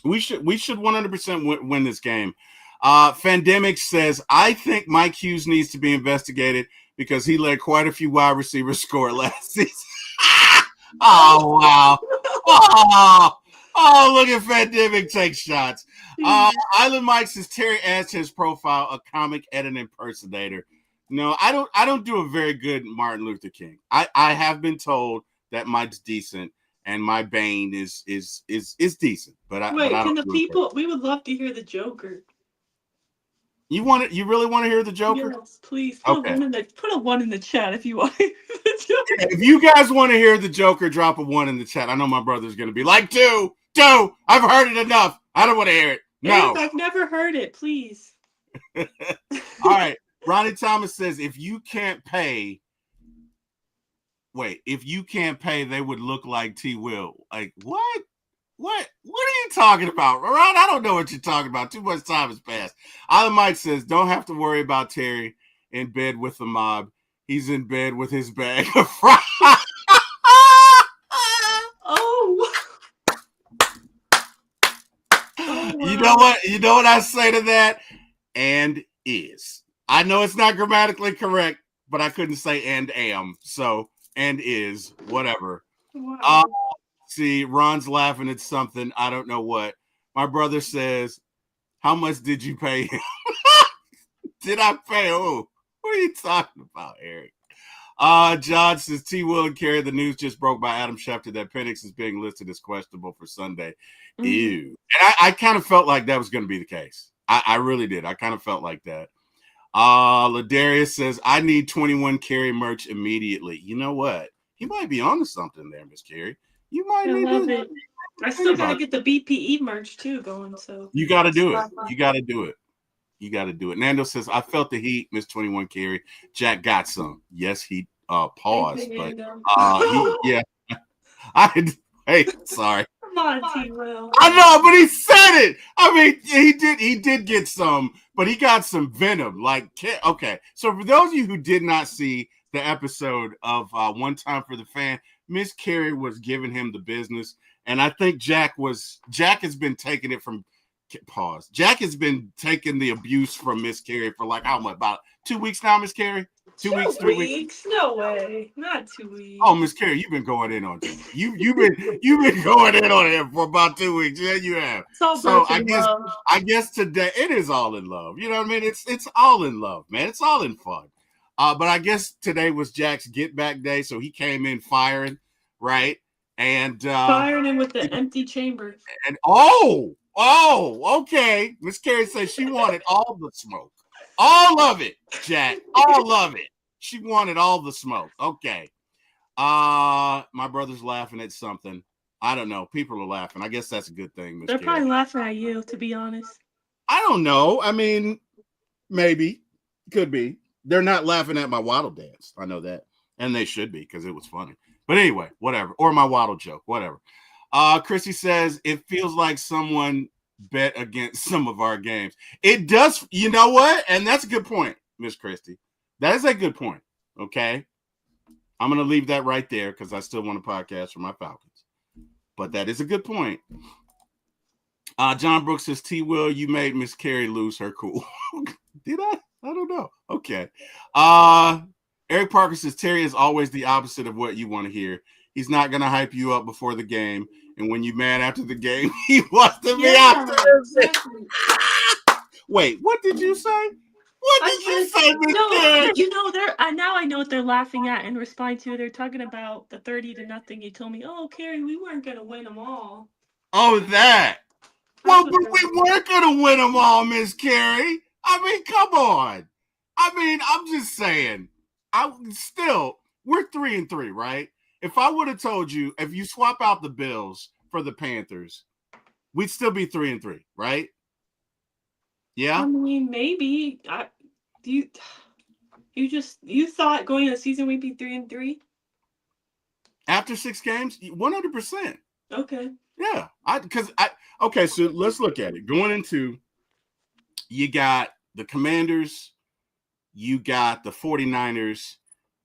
We should 100% win this game. Fandemic says, I think Mike Hughes needs to be investigated because he let quite a few wide receivers score last season. Oh, wow. Oh, look at Fandemic take shots. Jeez. Island Mike says, Terry adds to his profile a comic edit impersonator. No, I don't do a very good Martin Luther King. I have been told that Mike's decent and my Bane is decent, but I Wait, can don't the do it. people, we would love to hear the Joker. You really want to hear the Joker? Yes, please Okay. Put a one in the chat if you want to hear the Joker. If you guys want to hear the Joker, drop a 1 in the chat. I know my brother's gonna be like, two. I've heard it enough. I don't want to hear it. No. Eric, I've never heard it. Please. All right. Ronnie Thomas says, if you can't pay, they would look like T. Will. Like, what? What are you talking about? Ron, I don't know what you're talking about. Too much time has passed. Island Mike says, don't have to worry about Terry in bed with the mob. He's in bed with his bag of fries. Oh. You know what? You know what I say to that? And is. I know it's not grammatically correct, but I couldn't say and am. So, and is, whatever. Wow. See, Ron's laughing at something. I don't know what. My brother says, how much did you pay him? Did I pay who? What are you talking about, Eric? John says, T. Will and Carrie, the news just broke by Adam Schefter that Penix is being listed as questionable for Sunday. Mhm. Ew. And I kind of felt like that was going to be the case. I really did. I kind of felt like that. Ladarius says, I need 21 Carrie merch immediately. You know what? he might be onto something there, Miss Carrie. You might I need love to it. I think still gotta about it. get the BPE merch too going. So You got to do it. You got to do it. You got to do it. Nando says, I felt the heat, Miss 21 Carrie. Jack got some. Yes, he thank you, paused, but Nando. yeah. I hey, sorry. Come on, T. Will. I know, but he said it. I mean, he did get some, but he got some venom. Like, okay. So for those of you who did not see the episode of One Time for the Fan, Miss Carrie was giving him the business, and I think Jack has been taking it from pause. Jack has been taking the abuse from Miss Carrie for like how much, about 2 weeks now, Miss Carrie? 2 weeks, 3 weeks? No way. Not 2 weeks. Oh, Miss Carrie, you've been going in on Jack. You've been going in on him for about 2 weeks. Yeah, you have. So I guess today it is all in love. You know what I mean? It's all in love, man. It's all in fun. But I guess today was Jack's get back day, so he came in firing, right? And firing him with the empty chamber. And okay. Miss Carrie says she wanted all the smoke. All of it, Jack. All of it. She wanted all the smoke. Okay. My brother's laughing at something. I don't know. People are laughing. I guess that's a good thing, Miss They're Carrie. probably laughing at you, to be honest. I don't know. I mean, maybe. Could be. They're not laughing at my waddle dance. I know that. And they should be because it was funny. But anyway, whatever. Or my waddle joke, whatever. Chrissy says, it feels like someone bet against some of our games. It does. You know what? And that's a good point, Miss Christy. That is a good point. Okay. I'm going to leave that right there because I still want a podcast for my Falcons. But that is a good point. John Brooks says, T. Will, you made Miss Carrie lose her cool. Did I? I don't know. Okay. Eric Parker says, Terry is always the opposite of what you want to hear. He's not going to hype you up before the game. And when you're mad after the game, he wants to be after exactly. Wait, what did you say? What did you say, Miss Carrie? You know, now I know what they're laughing at and responding to. They're talking about the 30-0. You told me, oh, Carrie, we weren't going to win them all. Oh, that. Well, but we weren't going to win them all, Miss Carrie. I mean, come on. I mean, I'm just saying. We're 3-3, right? If I would have told you, if you swap out the Bills for the Panthers, we'd still be 3-3, right? Yeah. I mean, maybe. You thought going into the season we'd be 3-3? After 6 games, 100%. Okay. Yeah. Okay, so let's look at it. Going into, you got the Commanders, you got the 49ers,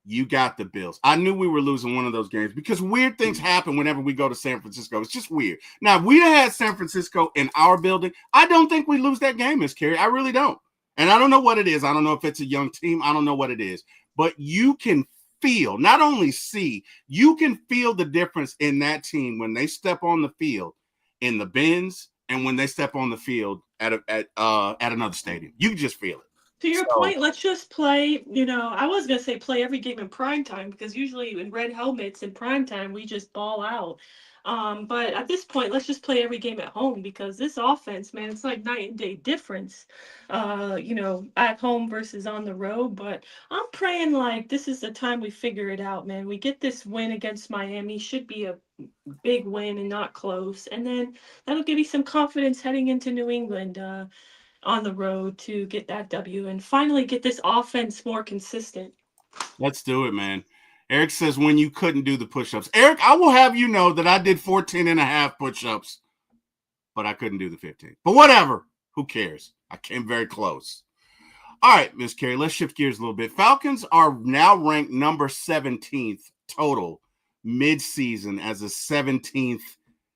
you got the Bills. I knew we were losing one of those games because weird things happen whenever we go to San Francisco. It's just weird. Now, if we'd have had San Francisco in our building, I don't think we lose that game, Miss Carrie. I really don't. And I don't know what it is. I don't know if it's a young team. I don't know what it is. But you can feel, not only see, you can feel the difference in that team when they step on the field in the Benz and when they step on the field at another stadium. You can just feel it. To your point, let's just play, I was going to say play every game in prime time because usually in red helmets in prime time, we just ball out. But at this point, let's just play every game at home because this offense, man, it's like night and day difference, at home versus on the road. But I'm praying like this is the time we figure it out, man. We get this win against Miami, should be a big win and not close. And then that'll give you some confidence heading into New England on the road to get that W and finally get this offense more consistent. Let's do it, man. Eric says when you couldn't do the push-ups. Eric, I will have you know that I did 14 and a half push-ups, but I couldn't do the 15. But whatever. Who cares? I came very close. All right, Miss Carrie, let's shift gears a little bit. Falcons are now ranked number 17th total mid-season as the 17th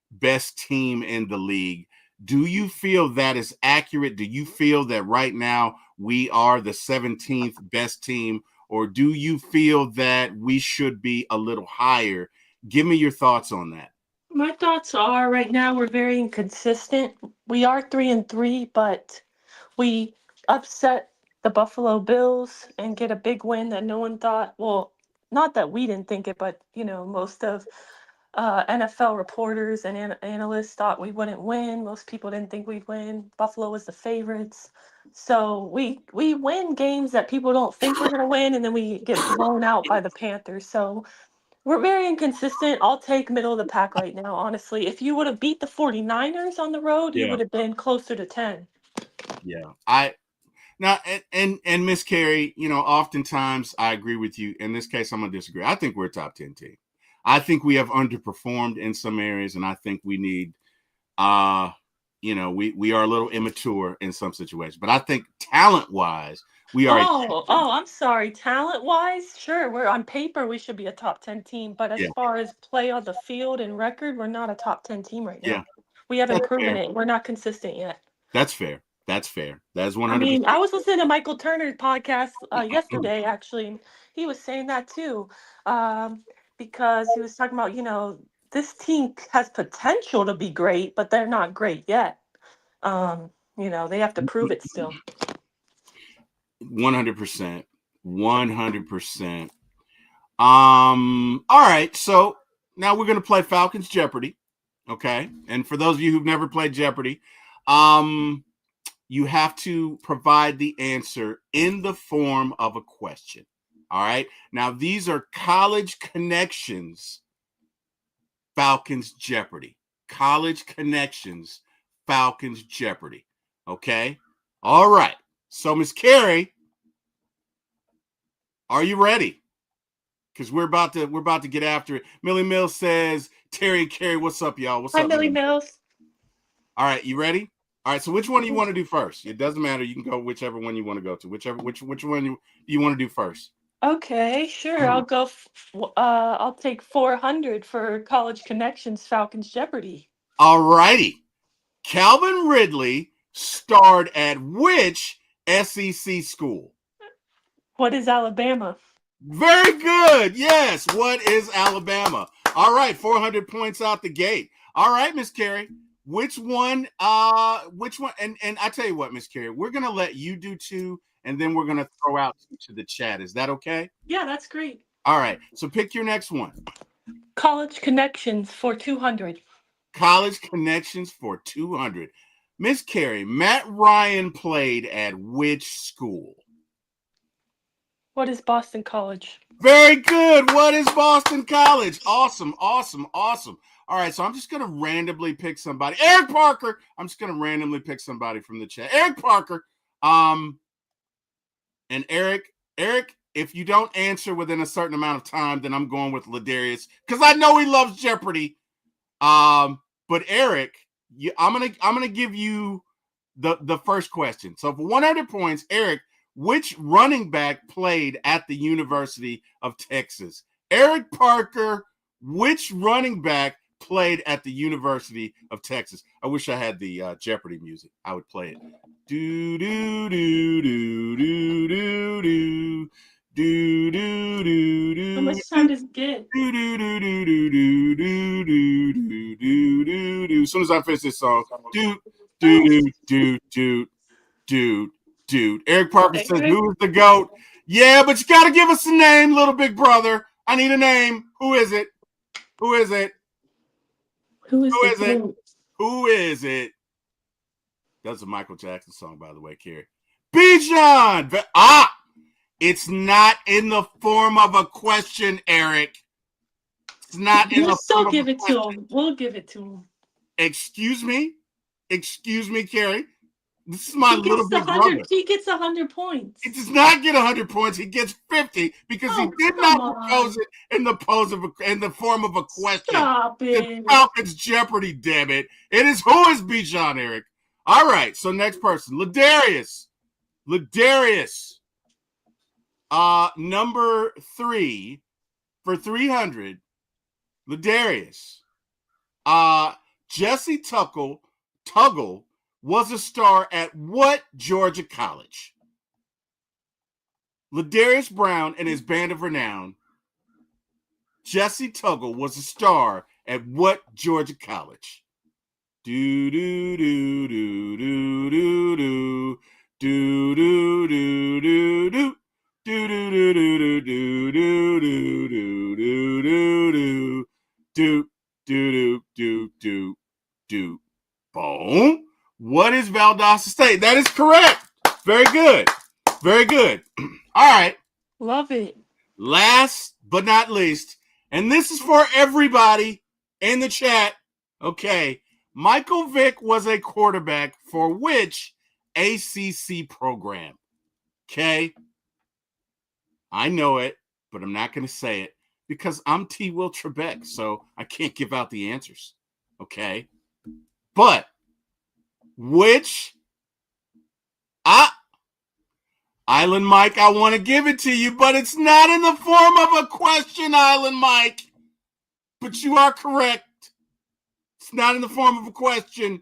best team in the league. Do you feel that is accurate? Do you feel that right now we are the 17th best team, or do you feel that we should be a little higher? Give me your thoughts on that. My thoughts are right now we're very inconsistent. We are 3-3, but we upset the Buffalo Bills and get a big win that no one thought. Well, not that we didn't think it, but most of NFL reporters and analysts thought we wouldn't win. Most people didn't think we'd win. Buffalo was the favorites. So we win games that people don't think we're going to win, and then we get blown out by the Panthers. So We're very inconsistent. I'll take middle of the pack right now, honestly. If you would have beat the 49ers on the road, you Yeah. would have been closer to 10. Yeah. And Miss Carrie, oftentimes I agree with you. In this case, I'm gonna disagree. I think we're a top 10 team. I think we have underperformed in some areas, and I think we need we are a little immature in some situations. But I think talent-wise, we are I'm sorry. Talent-wise, sure, we're on paper we should be a top 10 team, but as yeah, far as play on the field and record, we're not a top 10 team right yeah. now. We haven't That's proven fair. it. We're not consistent yet. That's fair. That's fair. That is I 100%. mean, I was listening to Michael Turner's podcast yesterday, actually, and he was saying that too, because he was talking about, this team has potential to be great, but they're not great yet. They have to prove it still. 100%. 100%. All right. So now we're going to play Falcons Jeopardy. Okay. And for those of you who've never played Jeopardy, you have to provide the answer in the form of a question. All right. Now, these are college connections, Falcons Jeopardy. College connections, Falcons Jeopardy. Okay. All right. So, Miss Carrie, are you ready? Because we're about to get after it. Millie Mills says, Terry and Carrie, what's up, y'all? What's Hi, up, Millie Mills. All right, you ready? All right, so which one do you want to do first? It doesn't matter. You can go whichever one you want to go to. Which one you want to do first? Okay, sure. I'll go. I'll take 400 for College Connections Falcons Jeopardy. All righty. Calvin Ridley starred at which SEC school? What is Alabama? Very good. Yes. What is Alabama? All right, 400 points out the gate. All right, Miss Carrie. Which one? And I tell you what, Miss Carrie, we're gonna let you do two, and then we're gonna throw out to the chat. Is that okay? Yeah, that's great. All right. So pick your next one. College Connections for 200. College Connections for 200. Miss Carrie, Matt Ryan played at which school? What is Boston College? Very good. What is Boston College? Awesome, awesome, awesome. All right, so I'm just going to randomly pick somebody. Eric Parker. I'm just going to randomly pick somebody from the chat. Eric Parker. And Eric, if you don't answer within a certain amount of time, then I'm going with Ladarius because I know he loves Jeopardy. But Eric, I'm gonna give you the first question. So for 100 points, Eric, which running back played at the University of Texas? Eric Parker, which running back played at the University of Texas? I wish I had the Jeopardy music. I would play it. Do do do do do do do. Do do do do. How much time does it get? Do do do do do do do do do do do. As soon as I finish this song, do do do do do do. Eric Parker says, "Who's the GOAT?" Yeah, but you got to give us a name, little big brother. I need a name. Who is it? Who is it? Who is it? Who is it? That's a Michael Jackson song, by the way, Carrie. Bijan. It's not in the form of a question, Eric. It's not in the form of a question. We'll give it to him. We'll give it to him. Excuse me? Excuse me, Carrie? This is my little big brother. He gets 100 points. He does not get 100 points. He gets 50 because he did not propose it in the form of a question. Stop it. It's Falcons Jeopardy, damn it. It is who is Bijan, Eric? All right, so next person. Ladarius. Number 3 for 300. Ladarius. Jesse Tuggle was a star at what Georgia college? Ladarius Brown and his band of renown. Jesse Tuggle was a star at what Georgia college? Do do do do do do do do do do do do. Do do do do do do do do do do do do do do. Boom. What is Valdosta State? That is correct. Very good. Very good. All right. Love it. Last but not least, And this is for everybody in the chat. Okay. Michael Vick was a quarterback for which ACC program? Okay. I know it, but I'm not going to say it because I'm T. Will Trebek, so I can't give out the answers. Okay. But which Island Mike, I want to give it to you, but it's not in the form of a question, Island Mike. But you are correct. It's not in the form of a question.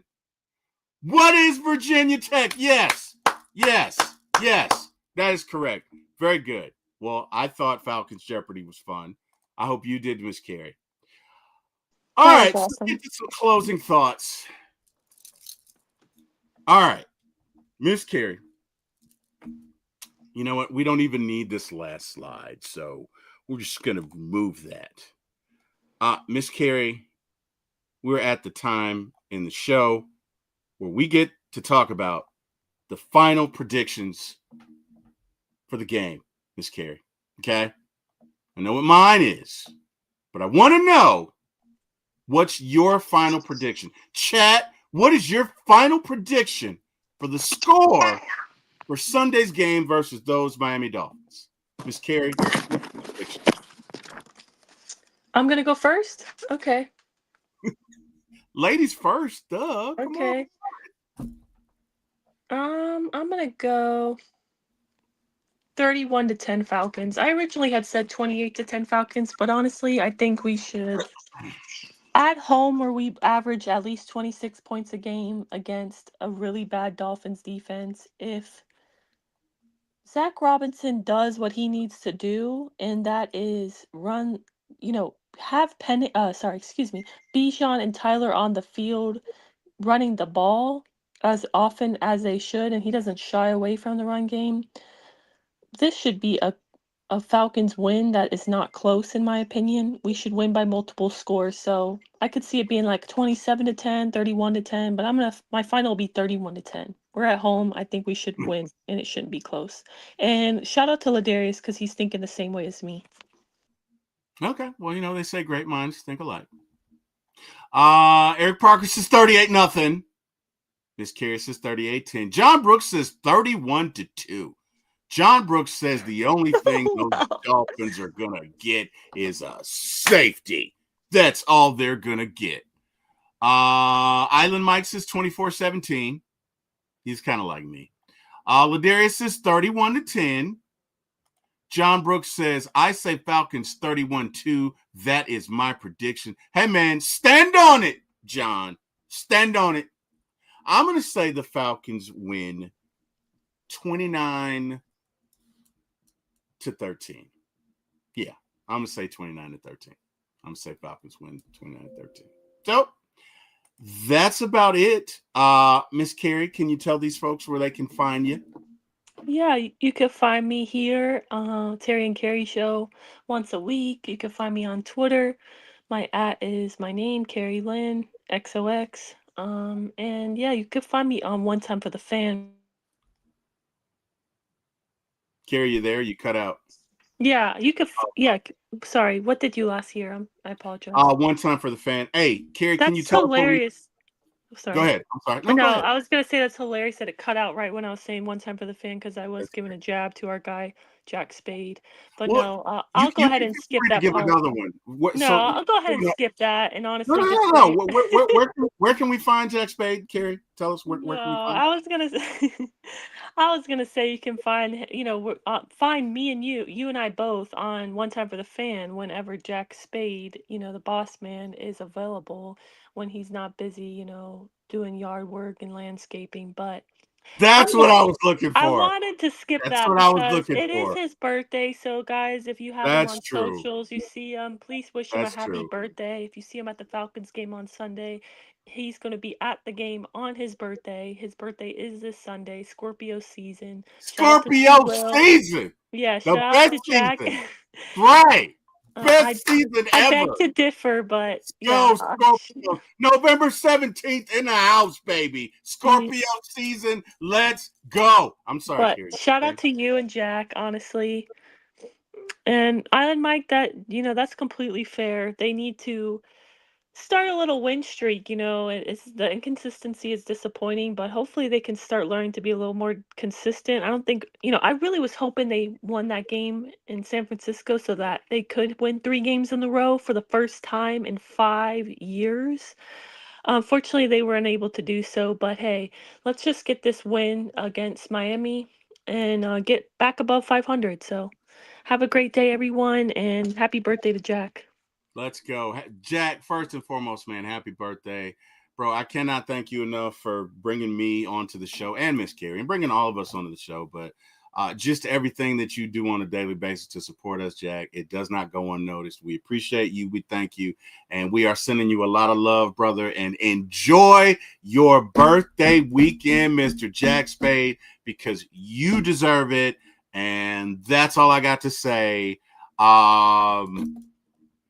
What is Virginia Tech? Yes. That is correct. Very good. Well, I thought Falcons Jeopardy was fun. I hope you did, Miss Carrie. All right, awesome. let's get to some closing thoughts. All right, Miss Carrie. You know what? We don't even need this last slide, so we're just going to remove that. Miss Carrie, we're at the time in the show where we get to talk about the final predictions for the game, Miss Carrie. Okay? I know what mine is, but I want to know what's your final prediction. Chat, what is your final prediction for the score for Sunday's game versus those Miami Dolphins? Miss Carrie, prediction. I'm going to go first? Okay. Ladies first, duh. Okay. I'm going to go 31-10 Falcons. I originally had said 28-10 Falcons, but honestly, I think we should at home where we average at least 26 points a game against a really bad Dolphins defense. If Zach Robinson does what he needs to do, and that is run, have Bijan and Tyler on the field running the ball as often as they should, and he doesn't shy away from the run game, this should be a Falcons win that is not close, in my opinion. We should win by multiple scores, so I could see it being like 27-10, 31-10, but my final will be 31-10. We're at home. I think we should win, and it shouldn't be close. And shout out to Ladarius because he's thinking the same way as me. Okay, well, they say great minds think alike. Eric Parker says 38-0. Miss Carey says 38-10. John Brooks says 31-2. John Brooks says the only thing those Dolphins are going to get is a safety. That's all they're going to get. Island Mike says 24-17. He's kind of like me. Ladarius says 31-10. John Brooks says, I say Falcons 31-2. That is my prediction. Hey, man, stand on it, John. Stand on it. I'm going to say the Falcons win 29-13. Yeah, I'm going to say 29-13. I'm going to say Falcons win 29-13. So that's about it. Miss Carrie, can you tell these folks where they can find you? Yeah, you can find me here, Terry and Carrie Show, once a week. You can find me on Twitter. My @ is my name, Carrie Lynn, XOX. And yeah, you can find me on One Time for the Fan. Carrie, you there? You cut out. Yeah, you could. Sorry, what did you last hear? I apologize. One Time for the Fan. Hey, Carrie, can you tell us? That's hilarious. Sorry. Go ahead. I'm sorry. No, go ahead. I was gonna say that's hilarious that it cut out right when I was saying One Time for the Fan because I was giving a jab to our guy Jack Spade. But no, I'll go ahead and skip that. Give another one. I'll go ahead and skip that. And honestly, no. Where can we find Jack Spade, Carrie? Tell us where can we find. I was gonna say you can find find me and you and I both on One Time for the Fan whenever Jack Spade, the boss man, is available when he's not busy, doing yard work and landscaping. But that's what I was looking for. I wanted to skip that because it is his birthday. So guys, if you have him on socials, you see him, please wish him a happy birthday. If you see him at the Falcons game on Sunday, he's going to be at the game on his birthday. His birthday is this Sunday, Scorpio season. Scorpio season. Yeah, shout out to Jack. Right. Best season ever. I beg to differ, but Scorpio. November 17th in the house, baby. Scorpio season. Let's go. I'm sorry, Carrie. Shout out to you and Jack, honestly. And Island Mike, that's completely fair. They need to start a little win streak. It's the inconsistency is disappointing, but hopefully they can start learning to be a little more consistent. I don't think, I really was hoping they won that game in San Francisco so that they could win 3 games in a row for the first time in 5 years. Unfortunately, they were unable to do so, but hey, let's just get this win against Miami and get back above 500. So have a great day, everyone, and happy birthday to Jack. Let's go. Jack, first and foremost, man, happy birthday. Bro, I cannot thank you enough for bringing me onto the show and Miss Carrie and bringing all of us onto the show. But just everything that you do on a daily basis to support us, Jack, it does not go unnoticed. We appreciate you. We thank you. And we are sending you a lot of love, brother. And enjoy your birthday weekend, Mr. Jack Spade, because you deserve it. And that's all I got to say.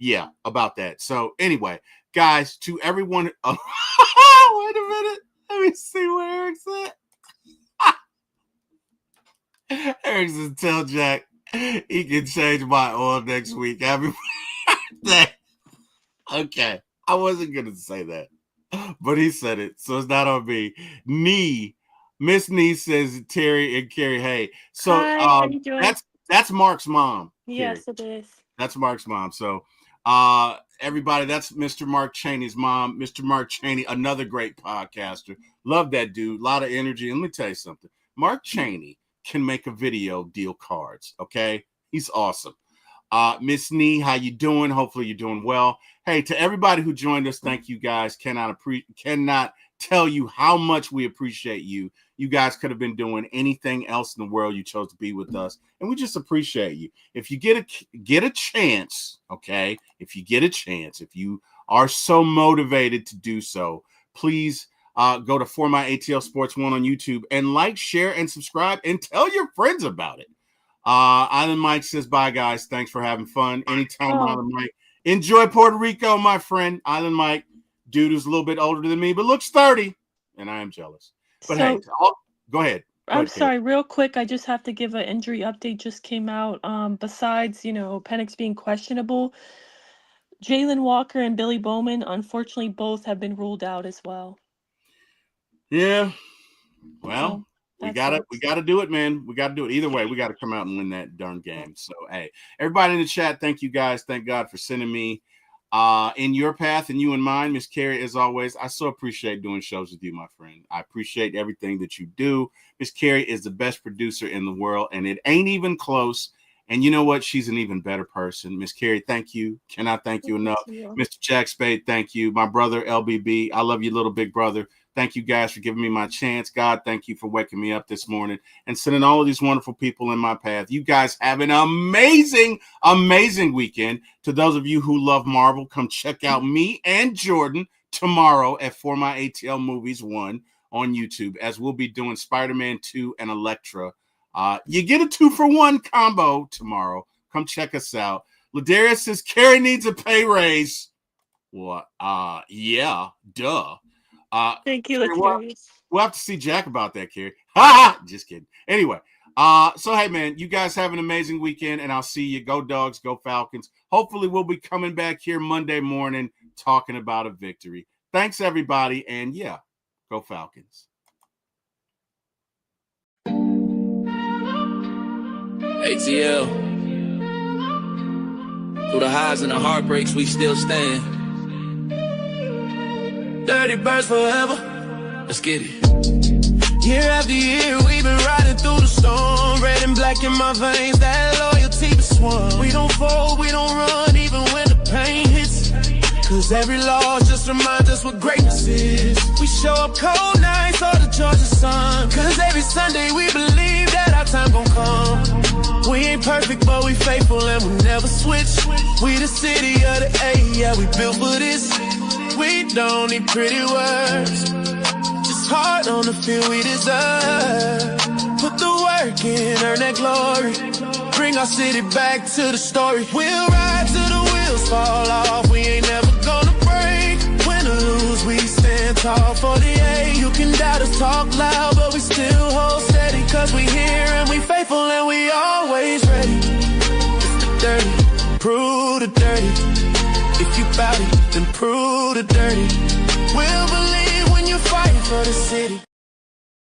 Yeah, about that. So anyway, guys, to everyone. Wait a minute. Let me see where Eric's at. Eric says, tell Jack he can change my oil next week. Happy birthday. Okay. I wasn't going to say that, but he said it. So it's not on me. Miss Nee says Terry and Carrie. Hey, so that's Mark's mom. Yes, Carrie. it is. That's Mark's mom. So everybody, that's Mr. Mark Cheney's mom. Mr. Mark Cheney, another great podcaster. Love that dude. A lot of energy. And let me tell you something. Mark Cheney can make a video deal cards. Okay. He's awesome. Miss Nee, how you doing? Hopefully you're doing well. Hey, to everybody who joined us, thank you guys. Cannot tell you how much we appreciate you. You guys could have been doing anything else in the world. You chose to be with us, and we just appreciate you. If you get a chance, okay? If you get a chance, if you are so motivated to do so, please go to For My ATL Sports 1 on YouTube and like, share, and subscribe, and tell your friends about it. Island Mike says, bye, guys. Thanks for having fun. Anytime, Island Mike. Enjoy Puerto Rico, my friend. Island Mike, dude who's a little bit older than me, but looks 30, and I am jealous. But hey, go ahead. I'm sorry, real quick. I just have to give an injury update. Just came out. Besides, Penix being questionable, Jalen Walker and Billy Bowman, unfortunately, both have been ruled out as well. Yeah. Well, we gotta do it, man. We gotta do it. Either way, we gotta come out and win that darn game. So, hey, everybody in the chat, thank you guys. Thank God for sending me in your path and you and mine, Miss Carrie, as always. I so appreciate doing shows with you, my friend. I appreciate everything that you do. Miss Carrie is the best producer in the world, and it ain't even close. And you know what? She's an even better person. Miss Carrie, thank you. Cannot thank you enough. Mr. Jack Spade, thank you. My brother, LBB, I love you, little big brother. Thank you guys for giving me my chance. God, thank you for waking me up this morning and sending all of these wonderful people in my path. You guys have an amazing, amazing weekend. To those of you who love Marvel, come check out me and Jordan tomorrow at For My ATL Movies 1 on YouTube, as we'll be doing Spider-Man 2 and Elektra. You get a 2-for-1 combo tomorrow. Come check us out. Ladarius says Carrie needs a pay raise. Well, yeah, duh. Thank you, Ladarius. We'll have to see Jack about that, Carrie. Just kidding. Anyway, so hey, man, you guys have an amazing weekend, and I'll see you. Go Dogs, go Falcons. Hopefully, we'll be coming back here Monday morning talking about a victory. Thanks, everybody, and yeah, go Falcons. ATL. Through the highs and the heartbreaks, we still stand. Dirty birds forever. Let's get it. Year after year, we've been riding through the storm. Red and black in my veins, that loyalty is swung. We don't fold, we don't run, even when the pain hits. Cause every loss just reminds us what greatness is. We show up cold nights or the Georgia sun. Cause every Sunday we believe that our time gon' come. We ain't perfect, but we faithful and we never switch. We the city of the A, yeah, we built for this. We don't need pretty words, just hard on the field we deserve. Put the work in, earn that glory. Bring our city back to the story. We'll ride till the wheels fall off. We ain't never gonna break. Win or lose, we stand tall. 48, you can doubt us, talk loud, but we still hold steady. Cause we here and we faithful and we always ready. It's the city.